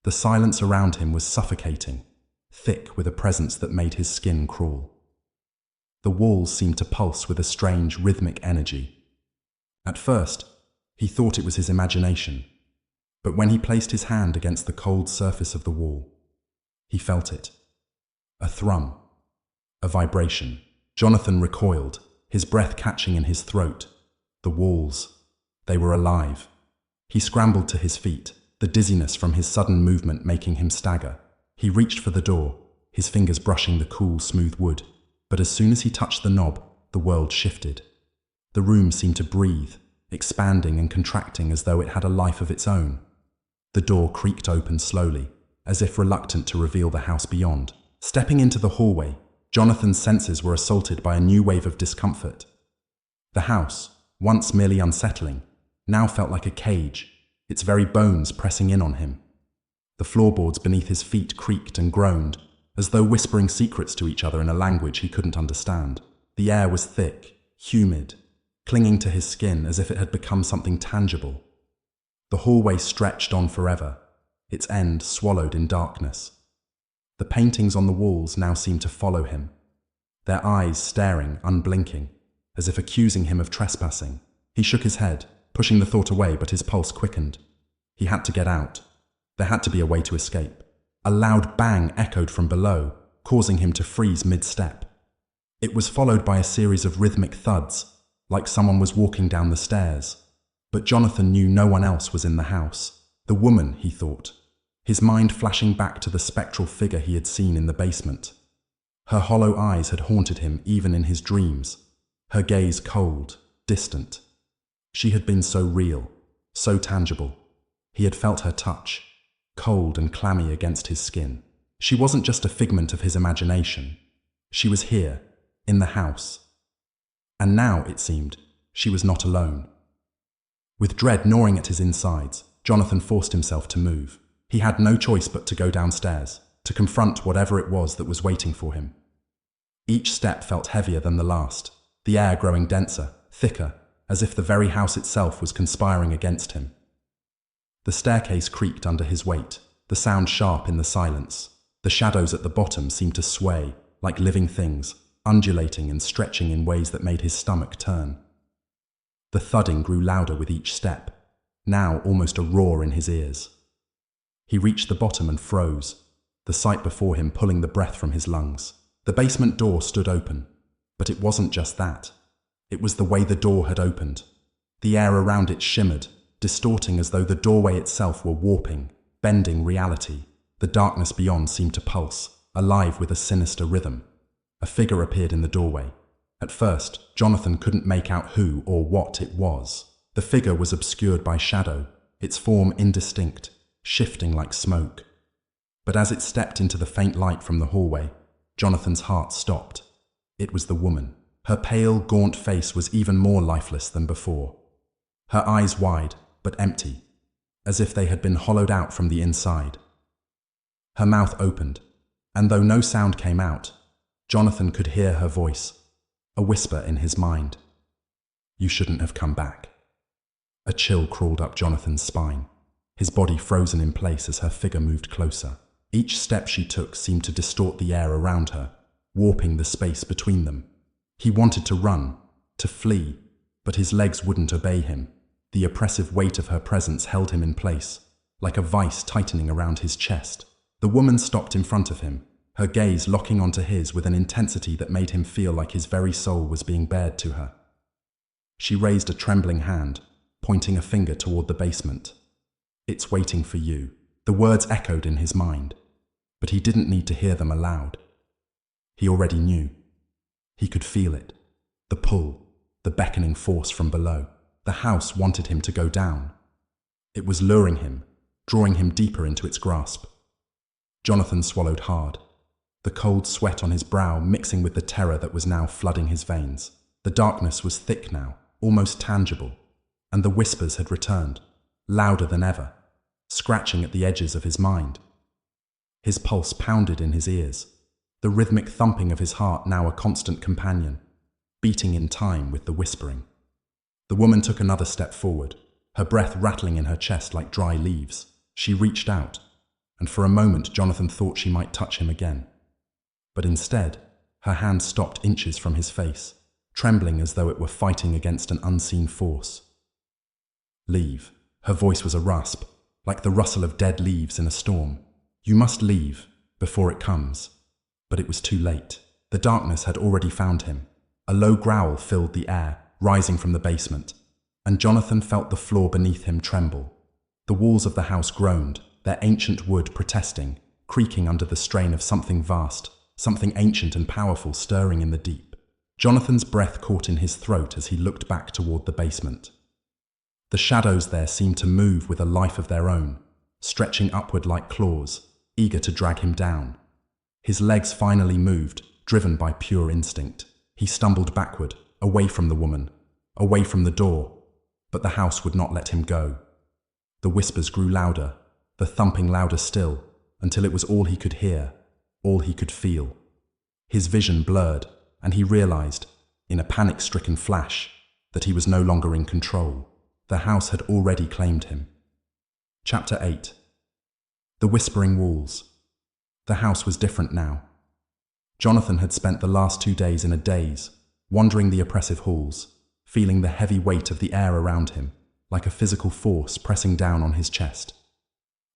The silence around him was suffocating, thick with a presence that made his skin crawl. The walls seemed to pulse with a strange, rhythmic energy. At first, he thought it was his imagination, but when he placed his hand against the cold surface of the wall, he felt it. A thrum, a vibration. Jonathan recoiled, his breath catching in his throat. The walls, they were alive. He scrambled to his feet, the dizziness from his sudden movement making him stagger. He reached for the door, his fingers brushing the cool, smooth wood. But as soon as he touched the knob, the world shifted. The room seemed to breathe, expanding and contracting as though it had a life of its own. The door creaked open slowly, as if reluctant to reveal the house beyond. Stepping into the hallway, Jonathan's senses were assaulted by a new wave of discomfort. The house, once merely unsettling, now felt like a cage, its very bones pressing in on him. The floorboards beneath his feet creaked and groaned, as though whispering secrets to each other in a language he couldn't understand. The air was thick, humid, clinging to his skin as if it had become something tangible. The hallway stretched on forever, its end swallowed in darkness. The paintings on the walls now seemed to follow him, their eyes staring, unblinking, as if accusing him of trespassing. He shook his head, pushing the thought away, but his pulse quickened. He had to get out. There had to be a way to escape. A loud bang echoed from below, causing him to freeze mid-step. It was followed by a series of rhythmic thuds, like someone was walking down the stairs. But Jonathan knew no one else was in the house. The woman, he thought, his mind flashing back to the spectral figure he had seen in the basement. Her hollow eyes had haunted him even in his dreams, her gaze cold, distant. She had been so real, so tangible. He had felt her touch, cold and clammy against his skin. She wasn't just a figment of his imagination. She was here, in the house. And now, it seemed, she was not alone. With dread gnawing at his insides, Jonathan forced himself to move. He had no choice but to go downstairs, to confront whatever it was that was waiting for him. Each step felt heavier than the last, the air growing denser, thicker, as if the very house itself was conspiring against him. The staircase creaked under his weight, the sound sharp in the silence. The shadows at the bottom seemed to sway, like living things, undulating and stretching in ways that made his stomach turn. The thudding grew louder with each step, now almost a roar in his ears. He reached the bottom and froze, the sight before him pulling the breath from his lungs. The basement door stood open, but it wasn't just that. It was the way the door had opened. The air around it shimmered, distorting as though the doorway itself were warping, bending reality. The darkness beyond seemed to pulse, alive with a sinister rhythm. A figure appeared in the doorway. At first, Jonathan couldn't make out who or what it was. The figure was obscured by shadow, its form indistinct, shifting like smoke. But as it stepped into the faint light from the hallway, Jonathan's heart stopped. It was the woman. Her pale, gaunt face was even more lifeless than before. Her eyes wide, but empty, as if they had been hollowed out from the inside. Her mouth opened, and though no sound came out, Jonathan could hear her voice, a whisper in his mind. "You shouldn't have come back." A chill crawled up Jonathan's spine, his body frozen in place as her figure moved closer. Each step she took seemed to distort the air around her, warping the space between them. He wanted to run, to flee, but his legs wouldn't obey him. The oppressive weight of her presence held him in place, like a vice tightening around his chest. The woman stopped in front of him, her gaze locking onto his with an intensity that made him feel like his very soul was being bared to her. She raised a trembling hand, pointing a finger toward the basement. "It's waiting for you." The words echoed in his mind, but he didn't need to hear them aloud. He already knew. He could feel it, the pull, the beckoning force from below. The house wanted him to go down. It was luring him, drawing him deeper into its grasp. Jonathan swallowed hard, the cold sweat on his brow mixing with the terror that was now flooding his veins. The darkness was thick now, almost tangible, and the whispers had returned, louder than ever, scratching at the edges of his mind. His pulse pounded in his ears, the rhythmic thumping of his heart now a constant companion, beating in time with the whispering. The woman took another step forward, her breath rattling in her chest like dry leaves. She reached out, and for a moment Jonathan thought she might touch him again. But instead, her hand stopped inches from his face, trembling as though it were fighting against an unseen force. "Leave." Her voice was a rasp, like the rustle of dead leaves in a storm. "You must leave, before it comes." But it was too late. The darkness had already found him. A low growl filled the air, rising from the basement, and Jonathan felt the floor beneath him tremble. The walls of the house groaned, their ancient wood protesting, creaking under the strain of something vast, something ancient and powerful stirring in the deep. Jonathan's breath caught in his throat as he looked back toward the basement. The shadows there seemed to move with a life of their own, stretching upward like claws, eager to drag him down. His legs finally moved, driven by pure instinct. He stumbled backward, away from the woman, away from the door, but the house would not let him go. The whispers grew louder, the thumping louder still, until it was all he could hear, all he could feel. His vision blurred, and he realized, in a panic-stricken flash, that he was no longer in control. The house had already claimed him. Chapter 8. The Whispering Walls. The house was different now. Jonathan had spent the last 2 days in a daze, wandering the oppressive halls, feeling the heavy weight of the air around him, like a physical force pressing down on his chest.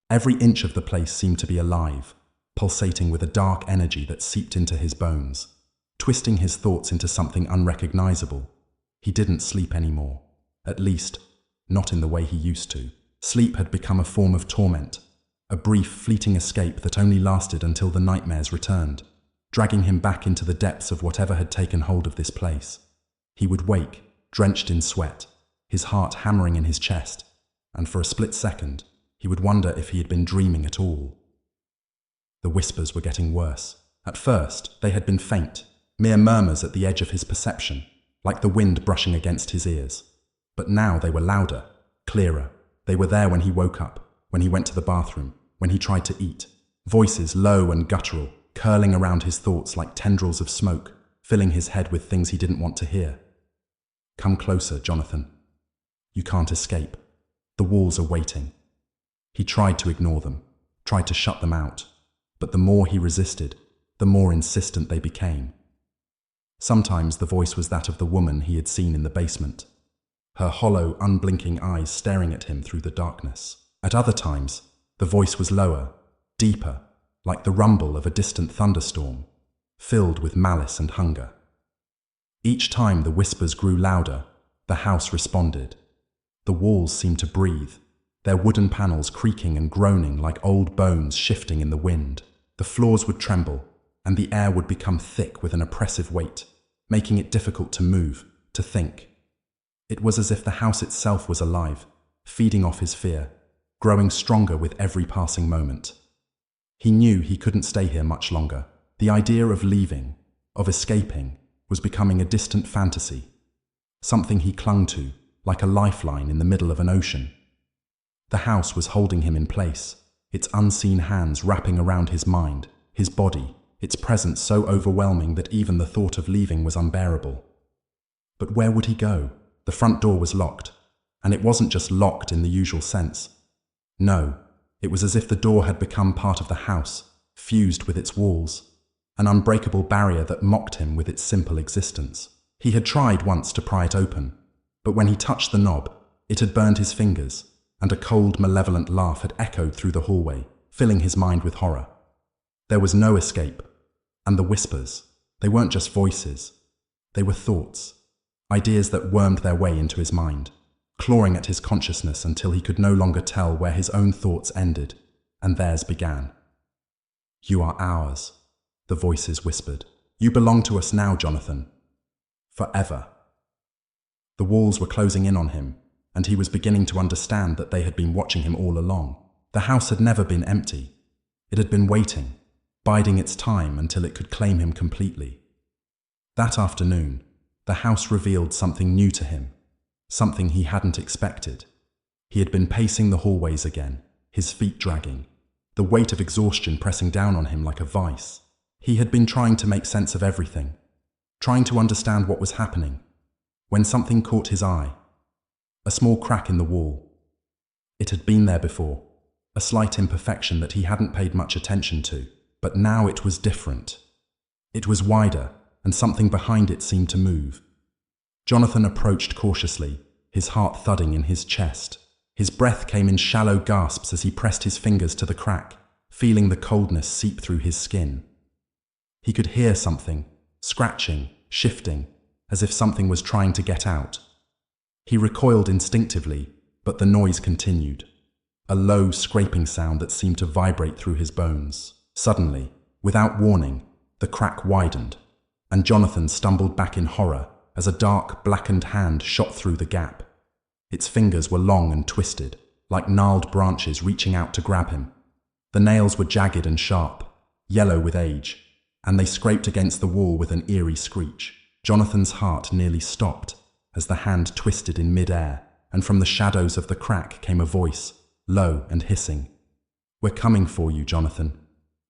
Every inch of the place seemed to be alive, pulsating with a dark energy that seeped into his bones, twisting his thoughts into something unrecognizable. He didn't sleep anymore, at least, not in the way he used to. Sleep had become a form of torment, a brief, fleeting escape that only lasted until the nightmares returned, dragging him back into the depths of whatever had taken hold of this place. He would wake, drenched in sweat, his heart hammering in his chest, and for a split second, he would wonder if he had been dreaming at all. The whispers were getting worse. At first, they had been faint, mere murmurs at the edge of his perception, like the wind brushing against his ears. But now they were louder, clearer. They were there when he woke up, when he went to the bathroom, when he tried to eat. Voices low and guttural, curling around his thoughts like tendrils of smoke, filling his head with things he didn't want to hear. Come closer, Jonathan. You can't escape. The walls are waiting. He tried to ignore them, tried to shut them out, but the more he resisted, the more insistent they became. Sometimes the voice was that of the woman he had seen in the basement, her hollow, unblinking eyes staring at him through the darkness. At other times, the voice was lower, deeper, like the rumble of a distant thunderstorm, filled with malice and hunger. Each time the whispers grew louder, the house responded. The walls seemed to breathe, their wooden panels creaking and groaning like old bones shifting in the wind. The floors would tremble, and the air would become thick with an oppressive weight, making it difficult to move, to think. It was as if the house itself was alive, feeding off his fear, growing stronger with every passing moment. He knew he couldn't stay here much longer. The idea of leaving, of escaping, was becoming a distant fantasy, something he clung to, like a lifeline in the middle of an ocean. The house was holding him in place, its unseen hands wrapping around his mind, his body, its presence so overwhelming that even the thought of leaving was unbearable. But where would he go? The front door was locked, and it wasn't just locked in the usual sense. No, it was as if the door had become part of the house, fused with its walls, an unbreakable barrier that mocked him with its simple existence. He had tried once to pry it open, but when he touched the knob, it had burned his fingers, and a cold, malevolent laugh had echoed through the hallway, filling his mind with horror. There was no escape, and the whispers, they weren't just voices, they were thoughts, ideas that wormed their way into his mind, clawing at his consciousness until he could no longer tell where his own thoughts ended and theirs began. You are ours, the voices whispered. You belong to us now, Jonathan. Forever. The walls were closing in on him, and he was beginning to understand that they had been watching him all along. The house had never been empty. It had been waiting, biding its time until it could claim him completely. That afternoon, the house revealed something new to him, something he hadn't expected. He had been pacing the hallways again, his feet dragging, the weight of exhaustion pressing down on him like a vice. He had been trying to make sense of everything, trying to understand what was happening, when something caught his eye. A small crack in the wall. It had been there before, a slight imperfection that he hadn't paid much attention to, but now it was different. It was wider, and something behind it seemed to move. Jonathan approached cautiously, his heart thudding in his chest. His breath came in shallow gasps as he pressed his fingers to the crack, feeling the coldness seep through his skin. He could hear something, scratching, shifting, as if something was trying to get out. He recoiled instinctively, but the noise continued, a low, scraping sound that seemed to vibrate through his bones. Suddenly, without warning, the crack widened, and Jonathan stumbled back in horror as a dark, blackened hand shot through the gap. Its fingers were long and twisted, like gnarled branches reaching out to grab him. The nails were jagged and sharp, yellow with age, and they scraped against the wall with an eerie screech. Jonathan's heart nearly stopped as the hand twisted in mid-air, and from the shadows of the crack came a voice, low and hissing. We're coming for you, Jonathan.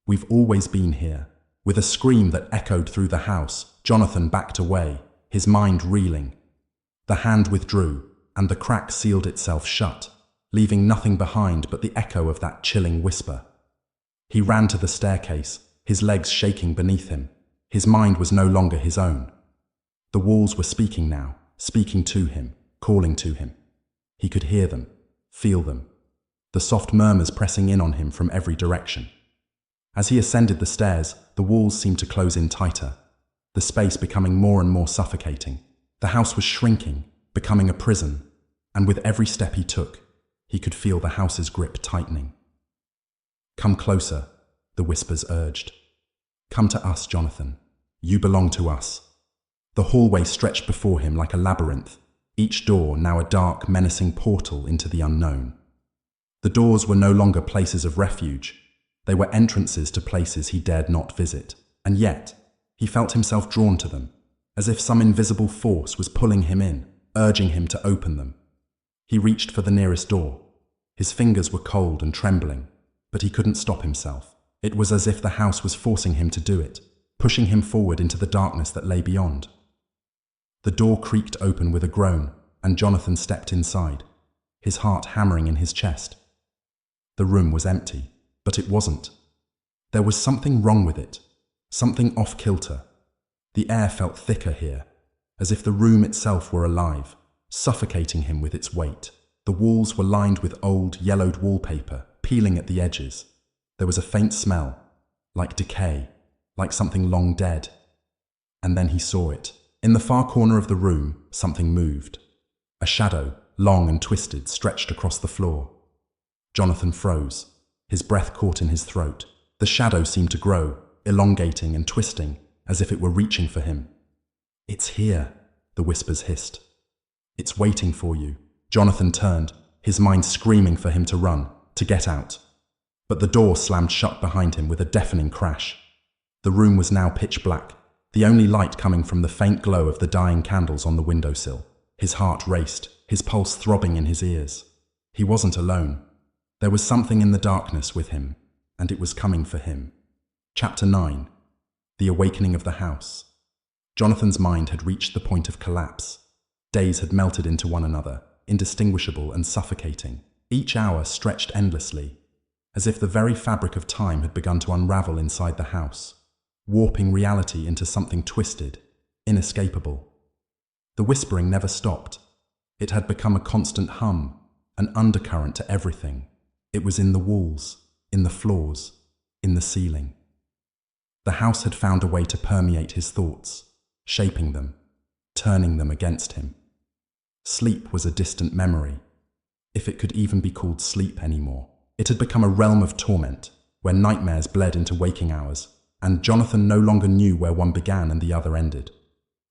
We've always been here. With a scream that echoed through the house, Jonathan backed away, his mind reeling. The hand withdrew, and the crack sealed itself shut, leaving nothing behind but the echo of that chilling whisper. He ran to the staircase, his legs shaking beneath him. His mind was no longer his own. The walls were speaking now, speaking to him, calling to him. He could hear them, feel them, the soft murmurs pressing in on him from every direction. As he ascended the stairs, the walls seemed to close in tighter, the space becoming more and more suffocating. The house was shrinking, becoming a prison, and with every step he took, he could feel the house's grip tightening. "Come closer," the whispers urged. "Come to us, Jonathan. You belong to us." The hallway stretched before him like a labyrinth, each door now a dark, menacing portal into the unknown. The doors were no longer places of refuge. They were entrances to places he dared not visit, and yet he felt himself drawn to them, as if some invisible force was pulling him in, urging him to open them. He reached for the nearest door. His fingers were cold and trembling, but he couldn't stop himself. It was as if the house was forcing him to do it, pushing him forward into the darkness that lay beyond. The door creaked open with a groan, and Jonathan stepped inside, his heart hammering in his chest. The room was empty, but it wasn't. There was something wrong with it, something off-kilter. The air felt thicker here, as if the room itself were alive, suffocating him with its weight. The walls were lined with old, yellowed wallpaper, peeling at the edges. There was a faint smell, like decay, like something long dead. And then he saw it. In the far corner of the room, something moved. A shadow, long and twisted, stretched across the floor. Jonathan froze. His breath caught in his throat. The shadow seemed to grow, elongating and twisting, as if it were reaching for him. "It's here," the whispers hissed. "It's waiting for you." Jonathan turned, his mind screaming for him to run, to get out. But the door slammed shut behind him with a deafening crash. The room was now pitch black, the only light coming from the faint glow of the dying candles on the windowsill. His heart raced, his pulse throbbing in his ears. He wasn't alone. There was something in the darkness with him, and it was coming for him. Chapter 9. The Awakening of the House. Jonathan's mind had reached the point of collapse. Days had melted into one another, indistinguishable and suffocating. Each hour stretched endlessly, as if the very fabric of time had begun to unravel inside the house, warping reality into something twisted, inescapable. The whispering never stopped. It had become a constant hum, an undercurrent to everything. It was in the walls, in the floors, in the ceiling. The house had found a way to permeate his thoughts, shaping them, turning them against him. Sleep was a distant memory, if it could even be called sleep anymore. It had become a realm of torment, where nightmares bled into waking hours, and Jonathan no longer knew where one began and the other ended.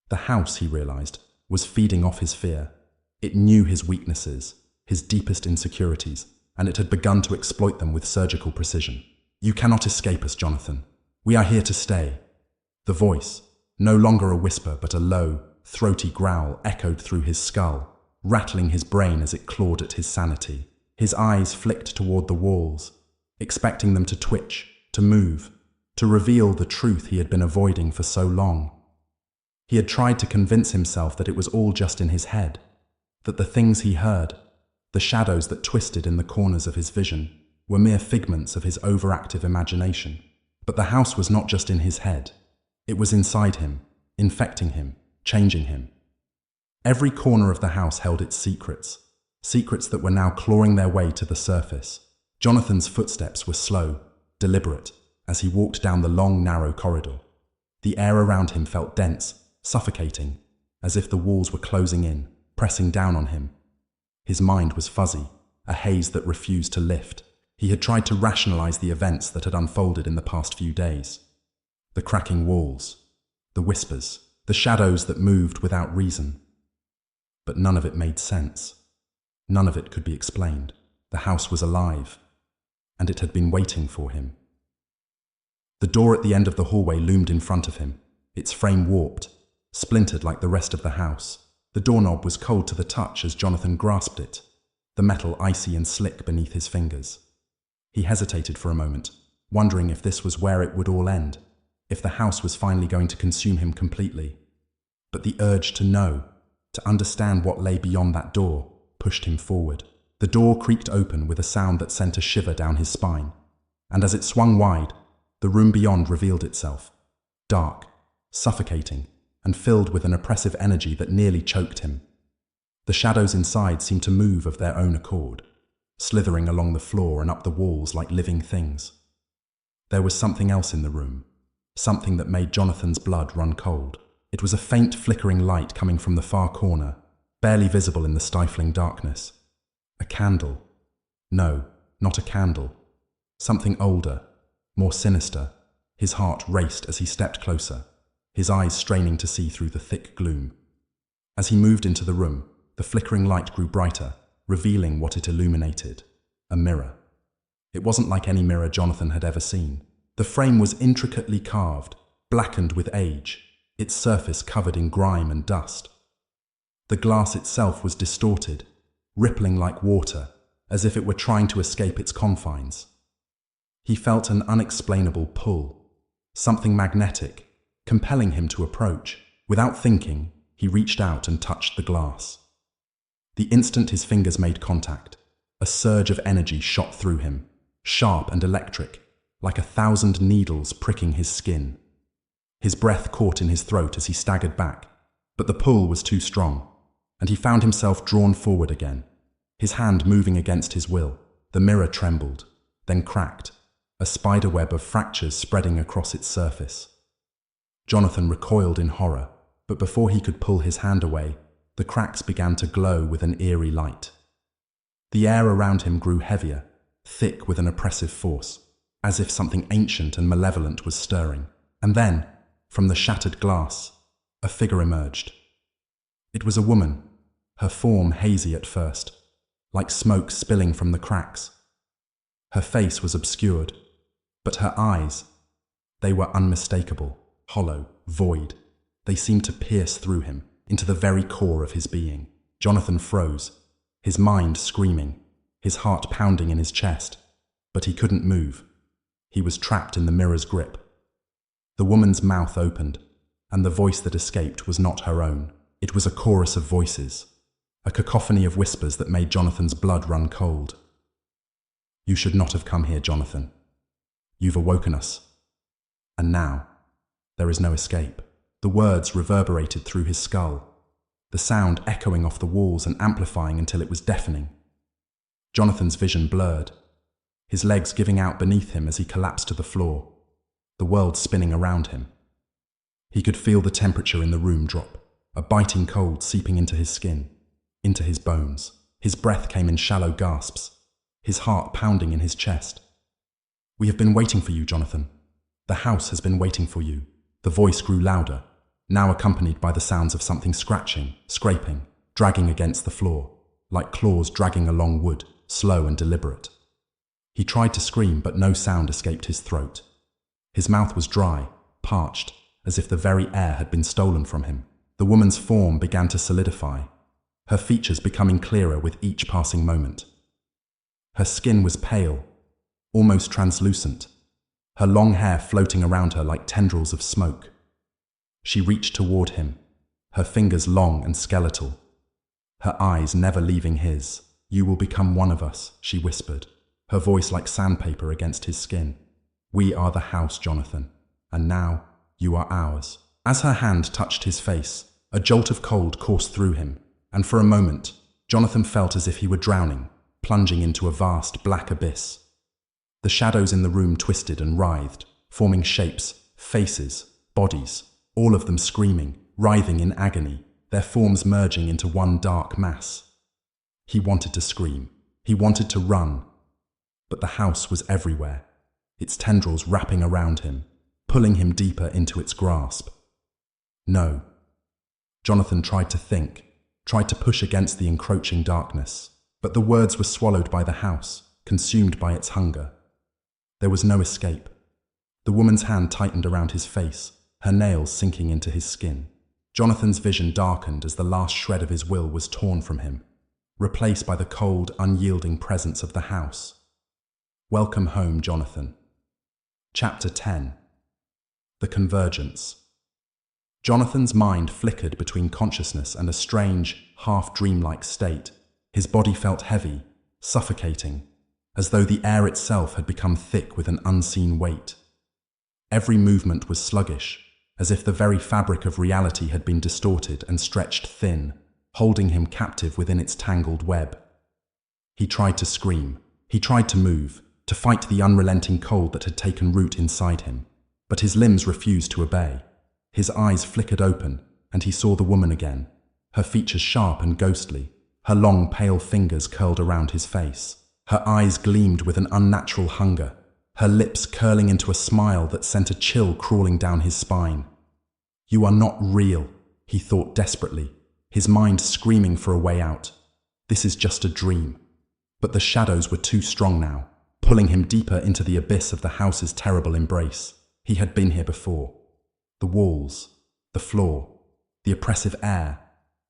The house, he realized, was feeding off his fear. It knew his weaknesses, his deepest insecurities, and it had begun to exploit them with surgical precision. "You cannot escape us, Jonathan. We are here to stay." The voice, no longer a whisper but a low, throaty growl, echoed through his skull, rattling his brain as it clawed at his sanity. His eyes flicked toward the walls, expecting them to twitch, to move, to reveal the truth he had been avoiding for so long. He had tried to convince himself that it was all just in his head, that the things he heard, the shadows that twisted in the corners of his vision, were mere figments of his overactive imagination. But the house was not just in his head. It was inside him, infecting him, changing him. Every corner of the house held its secrets, secrets that were now clawing their way to the surface. Jonathan's footsteps were slow, deliberate, as he walked down the long, narrow corridor. The air around him felt dense, suffocating, as if the walls were closing in, pressing down on him. His mind was fuzzy, a haze that refused to lift. He had tried to rationalize the events that had unfolded in the past few days. The cracking walls, the whispers, the shadows that moved without reason. But none of it made sense. None of it could be explained. The house was alive, and it had been waiting for him. The door at the end of the hallway loomed in front of him, its frame warped, splintered like the rest of the house. The doorknob was cold to the touch as Jonathan grasped it, the metal icy and slick beneath his fingers. He hesitated for a moment, wondering if this was where it would all end, if the house was finally going to consume him completely. But the urge to know, to understand what lay beyond that door, pushed him forward. The door creaked open with a sound that sent a shiver down his spine, and as it swung wide, the room beyond revealed itself, dark, suffocating, and filled with an oppressive energy that nearly choked him. The shadows inside seemed to move of their own accord, slithering along the floor and up the walls like living things. There was something else in the room, something that made Jonathan's blood run cold. It was a faint flickering light coming from the far corner, barely visible in the stifling darkness. A candle. No, not a candle. Something older, more sinister. His heart raced as he stepped closer, his eyes straining to see through the thick gloom. As he moved into the room, the flickering light grew brighter, revealing what it illuminated. A mirror. It wasn't like any mirror Jonathan had ever seen. The frame was intricately carved, blackened with age, its surface covered in grime and dust. The glass itself was distorted, rippling like water, as if it were trying to escape its confines. He felt an unexplainable pull, something magnetic, compelling him to approach. Without thinking, he reached out and touched the glass. The instant his fingers made contact, a surge of energy shot through him, sharp and electric, like 1,000 needles pricking his skin. His breath caught in his throat as he staggered back, but the pull was too strong, and he found himself drawn forward again, his hand moving against his will. The mirror trembled, then cracked, a spiderweb of fractures spreading across its surface. Jonathan recoiled in horror, but before he could pull his hand away, the cracks began to glow with an eerie light. The air around him grew heavier, thick with an oppressive force, as if something ancient and malevolent was stirring. And then, from the shattered glass, a figure emerged. It was a woman, her form hazy at first, like smoke spilling from the cracks. Her face was obscured, but her eyes, they were unmistakable, hollow, void. They seemed to pierce through him, into the very core of his being. Jonathan froze, his mind screaming, his heart pounding in his chest, but he couldn't move. He was trapped in the mirror's grip. The woman's mouth opened, and the voice that escaped was not her own. It was a chorus of voices, a cacophony of whispers that made Jonathan's blood run cold. "You should not have come here, Jonathan. You've awoken us. And now, there is no escape." The words reverberated through his skull, the sound echoing off the walls and amplifying until it was deafening. Jonathan's vision blurred, his legs giving out beneath him as he collapsed to the floor, the world spinning around him. He could feel the temperature in the room drop, a biting cold seeping into his skin, into his bones. His breath came in shallow gasps, his heart pounding in his chest. "We have been waiting for you, Jonathan. The house has been waiting for you." The voice grew louder, now accompanied by the sounds of something scratching, scraping, dragging against the floor, like claws dragging along wood, slow and deliberate. He tried to scream, but no sound escaped his throat. His mouth was dry, parched, as if the very air had been stolen from him. The woman's form began to solidify, her features becoming clearer with each passing moment. Her skin was pale, almost translucent, her long hair floating around her like tendrils of smoke. She reached toward him, her fingers long and skeletal, her eyes never leaving his. "You will become one of us," she whispered, her voice like sandpaper against his skin. "We are the house, Jonathan, and now you are ours." As her hand touched his face, a jolt of cold coursed through him, and for a moment, Jonathan felt as if he were drowning, plunging into a vast black abyss. The shadows in the room twisted and writhed, forming shapes, faces, bodies, all of them screaming, writhing in agony, their forms merging into one dark mass. He wanted to scream. He wanted to run. But the house was everywhere, its tendrils wrapping around him, pulling him deeper into its grasp. No. Jonathan tried to think, tried to push against the encroaching darkness, but the words were swallowed by the house, consumed by its hunger. There was no escape. The woman's hand tightened around his face, her nails sinking into his skin. Jonathan's vision darkened as the last shred of his will was torn from him, replaced by the cold, unyielding presence of the house. Welcome home, Jonathan. Chapter 10. The Convergence. Jonathan's mind flickered between consciousness and a strange, half-dreamlike state. His body felt heavy, suffocating, as though the air itself had become thick with an unseen weight. Every movement was sluggish, as if the very fabric of reality had been distorted and stretched thin, holding him captive within its tangled web. He tried to scream. He tried to move, to fight the unrelenting cold that had taken root inside him. But his limbs refused to obey. His eyes flickered open, and he saw the woman again, her features sharp and ghostly, her long, pale fingers curled around his face. Her eyes gleamed with an unnatural hunger, her lips curling into a smile that sent a chill crawling down his spine. "You are not real," he thought desperately, his mind screaming for a way out. "This is just a dream." But the shadows were too strong now, pulling him deeper into the abyss of the house's terrible embrace. He had been here before. The walls, the floor, the oppressive air,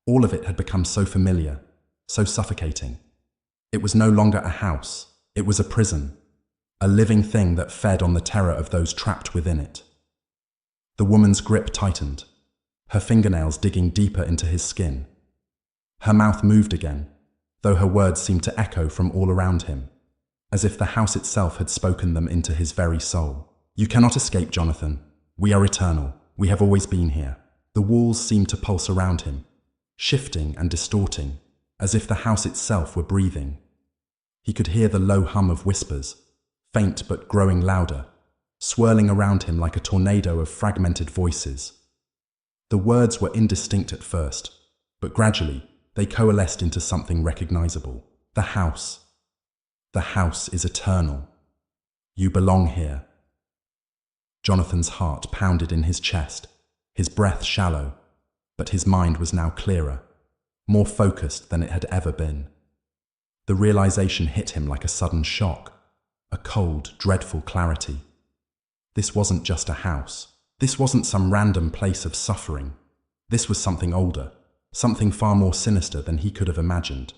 all of it had become so familiar, so suffocating. It was no longer a house, it was a prison, a living thing that fed on the terror of those trapped within it. The woman's grip tightened, her fingernails digging deeper into his skin. Her mouth moved again, though her words seemed to echo from all around him, as if the house itself had spoken them into his very soul. "You cannot escape, Jonathan. We are eternal. We have always been here." The walls seemed to pulse around him, shifting and distorting, as if the house itself were breathing. He could hear the low hum of whispers, faint but growing louder, swirling around him like a tornado of fragmented voices. The words were indistinct at first, but gradually they coalesced into something recognizable. The house. The house is eternal. You belong here. Jonathan's heart pounded in his chest, his breath shallow, but his mind was now clearer, more focused than it had ever been. The realization hit him like a sudden shock, a cold, dreadful clarity. This wasn't just a house. This wasn't some random place of suffering. This was something older, something far more sinister than he could have imagined.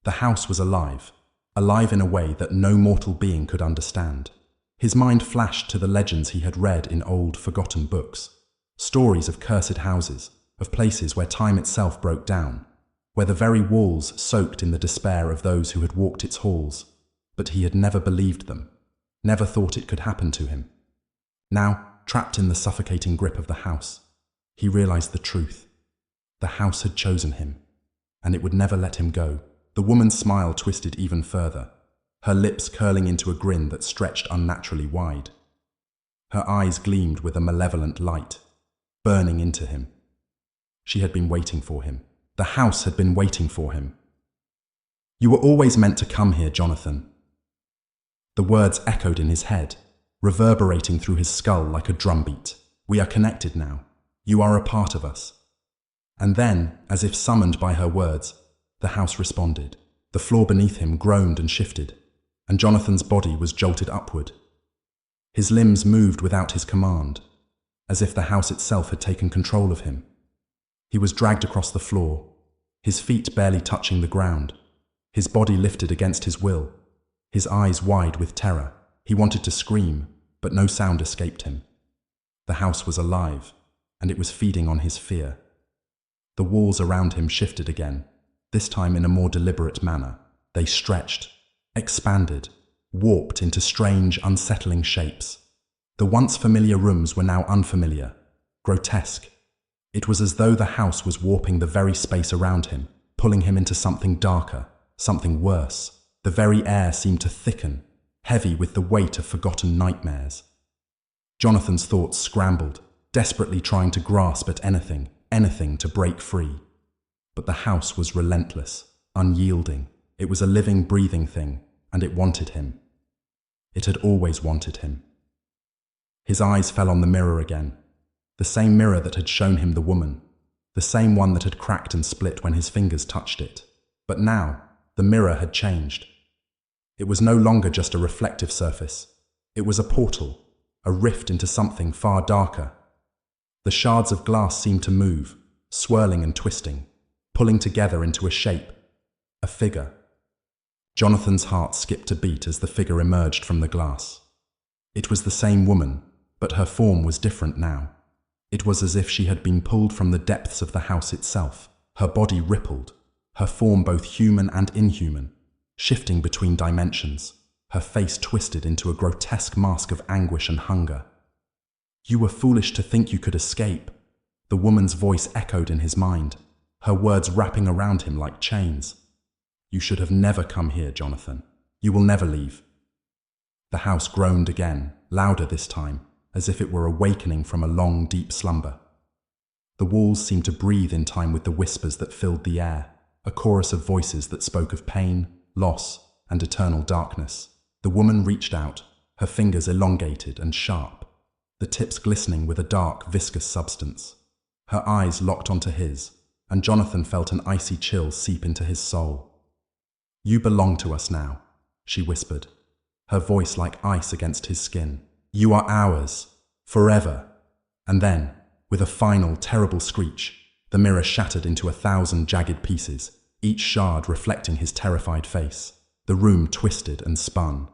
The house was alive, alive in a way that no mortal being could understand. His mind flashed to the legends he had read in old, forgotten books. Stories of cursed houses, of places where time itself broke down, where the very walls soaked in the despair of those who had walked its halls. But he had never believed them, never thought it could happen to him. Now, trapped in the suffocating grip of the house, he realized the truth. The house had chosen him, and it would never let him go. The woman's smile twisted even further, her lips curling into a grin that stretched unnaturally wide. Her eyes gleamed with a malevolent light, burning into him. She had been waiting for him. The house had been waiting for him. "You were always meant to come here, Jonathan." The words echoed in his head, reverberating through his skull like a drumbeat. "We are connected now. You are a part of us." And then, as if summoned by her words, the house responded. The floor beneath him groaned and shifted, and Jonathan's body was jolted upward. His limbs moved without his command, as if the house itself had taken control of him. He was dragged across the floor, his feet barely touching the ground, his body lifted against his will, his eyes wide with terror. He wanted to scream, but no sound escaped him. The house was alive, and it was feeding on his fear. The walls around him shifted again, this time in a more deliberate manner. They stretched, expanded, warped into strange, unsettling shapes. The once familiar rooms were now unfamiliar, grotesque. It was as though the house was warping the very space around him, pulling him into something darker, something worse. The very air seemed to thicken, heavy with the weight of forgotten nightmares. Jonathan's thoughts scrambled, desperately trying to grasp at anything to break free. But the house was relentless, unyielding. It was a living, breathing thing, and it wanted him. It had always wanted him. His eyes fell on the mirror again, the same mirror that had shown him the woman, the same one that had cracked and split when his fingers touched it. But now, the mirror had changed. It was no longer just a reflective surface. It was a portal, a rift into something far darker. The shards of glass seemed to move, swirling and twisting, pulling together into a shape, a figure. Jonathan's heart skipped a beat as the figure emerged from the glass. It was the same woman, but her form was different now. It was as if she had been pulled from the depths of the house itself. Her body rippled, her form both human and inhuman, shifting between dimensions, her face twisted into a grotesque mask of anguish and hunger. "You were foolish to think you could escape," the woman's voice echoed in his mind, her words wrapping around him like chains. "You should have never come here, Jonathan. You will never leave." The house groaned again, louder this time, as if it were awakening from a long, deep slumber. The walls seemed to breathe in time with the whispers that filled the air, a chorus of voices that spoke of pain, loss, and eternal darkness. The woman reached out, her fingers elongated and sharp, the tips glistening with a dark, viscous substance. Her eyes locked onto his, and Jonathan felt an icy chill seep into his soul. "You belong to us now," she whispered, her voice like ice against his skin. "You are ours, forever." And then, with a final, terrible screech, the mirror shattered into 1,000 jagged pieces, each shard reflecting his terrified face. The room twisted and spun,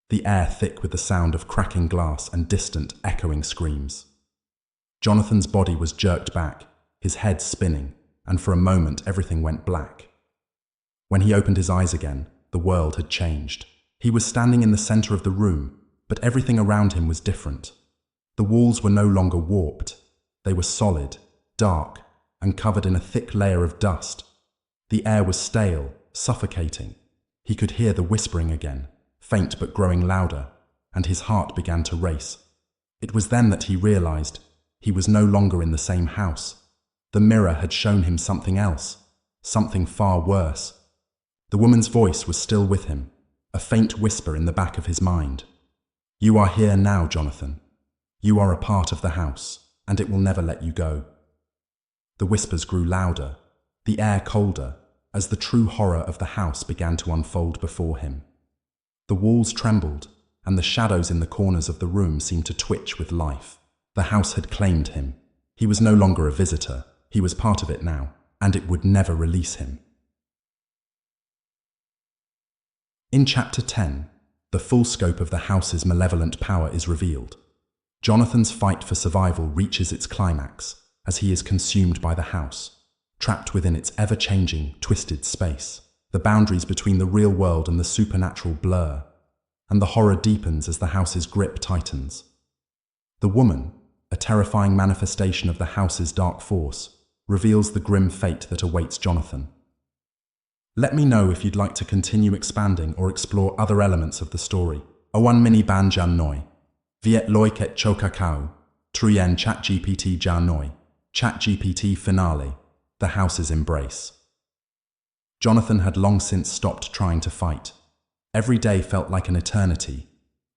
the air thick with the sound of cracking glass and distant, echoing screams. Jonathan's body was jerked back, his head spinning, and for a moment everything went black. When he opened his eyes again, the world had changed. He was standing in the center of the room, but everything around him was different. The walls were no longer warped. They were solid, dark, and covered in a thick layer of dust. The air was stale, suffocating. He could hear the whispering again, faint but growing louder, and his heart began to race. It was then that he realized he was no longer in the same house. The mirror had shown him something else, something far worse. The woman's voice was still with him, a faint whisper in the back of his mind. "You are here now, Jonathan. You are a part of the house, and it will never let you go." The whispers grew louder, the air colder, as the true horror of the house began to unfold before him. The walls trembled, and the shadows in the corners of the room seemed to twitch with life. The house had claimed him. He was no longer a visitor, he was part of it now, and it would never release him. In Chapter 10, the full scope of the house's malevolent power is revealed. Jonathan's fight for survival reaches its climax as he is consumed by the house, trapped within its ever-changing, twisted space. The boundaries between the real world and the supernatural blur, and the horror deepens as the house's grip tightens. The woman, a terrifying manifestation of the house's dark force, reveals the grim fate that awaits Jonathan. Let me know if you'd like to continue expanding or explore other elements of the story. Awan mini ban jan noi. Viet loi ket chokakao. Truyen ChatGPT jan noi. ChatGPT finale. The house's embrace. Jonathan had long since stopped trying to fight. Every day felt like an eternity,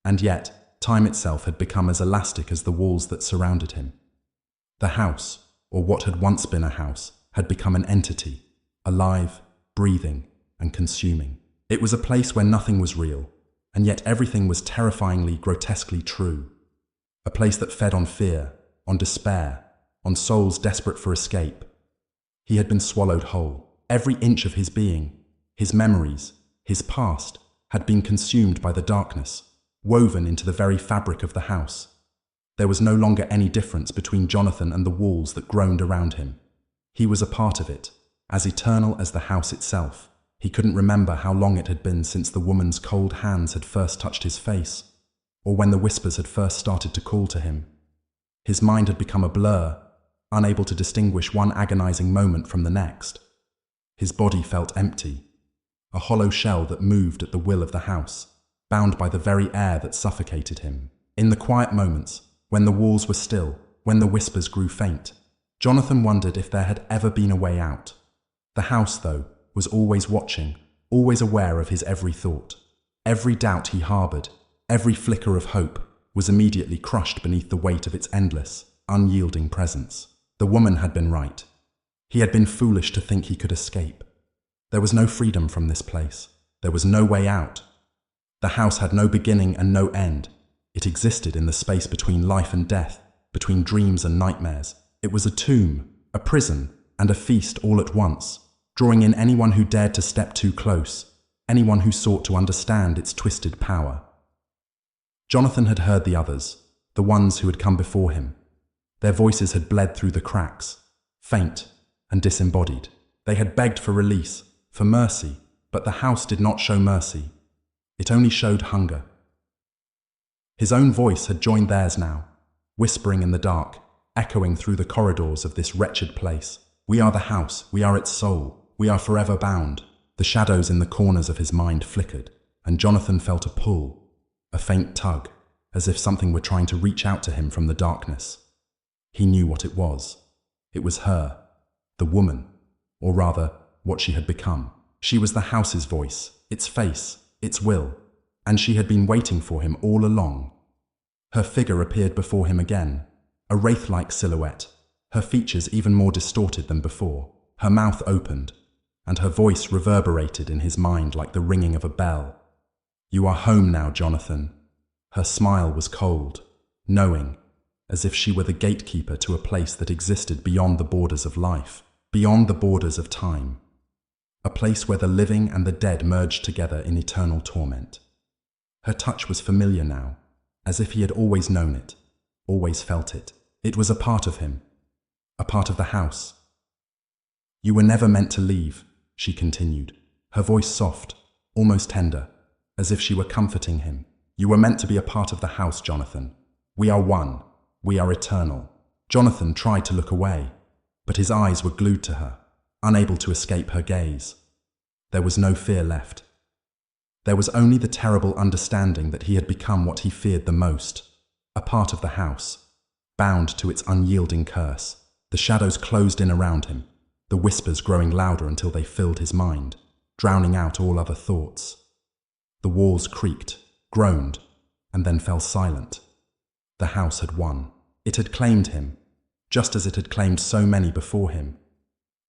and yet time itself had become as elastic as the walls that surrounded him. The house, or what had once been a house, had become an entity, alive, breathing, and consuming. It was a place where nothing was real, and yet everything was terrifyingly, grotesquely true. A place that fed on fear, on despair, on souls desperate for escape. He had been swallowed whole. Every inch of his being, his memories, his past, had been consumed by the darkness, woven into the very fabric of the house. There was no longer any difference between Jonathan and the walls that groaned around him. He was a part of it, as eternal as the house itself. He couldn't remember how long it had been since the woman's cold hands had first touched his face, or when the whispers had first started to call to him. His mind had become a blur, unable to distinguish one agonizing moment from the next. His body felt empty, a hollow shell that moved at the will of the house, bound by the very air that suffocated him. In the quiet moments, when the walls were still, when the whispers grew faint, Jonathan wondered if there had ever been a way out. The house, though, was always watching, always aware of his every thought. Every doubt he harbored, every flicker of hope, was immediately crushed beneath the weight of its endless, unyielding presence. The woman had been right. He had been foolish to think he could escape. There was no freedom from this place. There was no way out. The house had no beginning and no end. It existed in the space between life and death, between dreams and nightmares. It was a tomb, a prison, and a feast all at once, drawing in anyone who dared to step too close, anyone who sought to understand its twisted power. Jonathan had heard the others, the ones who had come before him. Their voices had bled through the cracks, faint and disembodied. They had begged for release, for mercy, but the house did not show mercy. It only showed hunger. His own voice had joined theirs now, whispering in the dark, echoing through the corridors of this wretched place. We are the house, we are its soul, we are forever bound. The shadows in the corners of his mind flickered, and Jonathan felt a pull, a faint tug, as if something were trying to reach out to him from the darkness. He knew what it was. It was her, the woman, or rather, what she had become. She was the house's voice, its face, its will, and she had been waiting for him all along. Her figure appeared before him again, a wraith-like silhouette, her features even more distorted than before. Her mouth opened, and her voice reverberated in his mind like the ringing of a bell. You are home now, Jonathan. Her smile was cold, knowing, as if she were the gatekeeper to a place that existed beyond the borders of life, beyond the borders of time. A place where the living and the dead merged together in eternal torment. Her touch was familiar now, as if he had always known it, always felt it. It was a part of him, a part of the house. You were never meant to leave, she continued, her voice soft, almost tender, as if she were comforting him. You were meant to be a part of the house, Jonathan. We are one. We are eternal. Jonathan tried to look away, but his eyes were glued to her, unable to escape her gaze. There was no fear left. There was only the terrible understanding that he had become what he feared the most, a part of the house, bound to its unyielding curse. The shadows closed in around him, the whispers growing louder until they filled his mind, drowning out all other thoughts. The walls creaked, groaned, and then fell silent. The house had won. It had claimed him, just as it had claimed so many before him.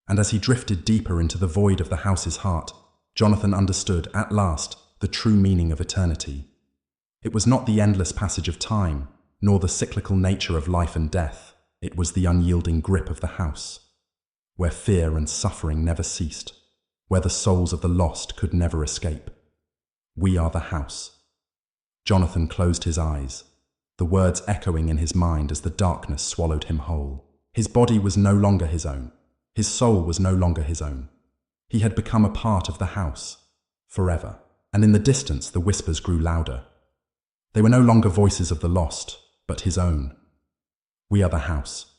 And as he drifted deeper into the void of the house's heart, Jonathan understood, at last, the true meaning of eternity. It was not the endless passage of time, nor the cyclical nature of life and death. It was the unyielding grip of the house, where fear and suffering never ceased, where the souls of the lost could never escape. We are the house. Jonathan closed his eyes, the words echoing in his mind as the darkness swallowed him whole. His body was no longer his own. His soul was no longer his own. He had become a part of the house, forever. And in the distance, the whispers grew louder. They were no longer voices of the lost, but his own. We are the house.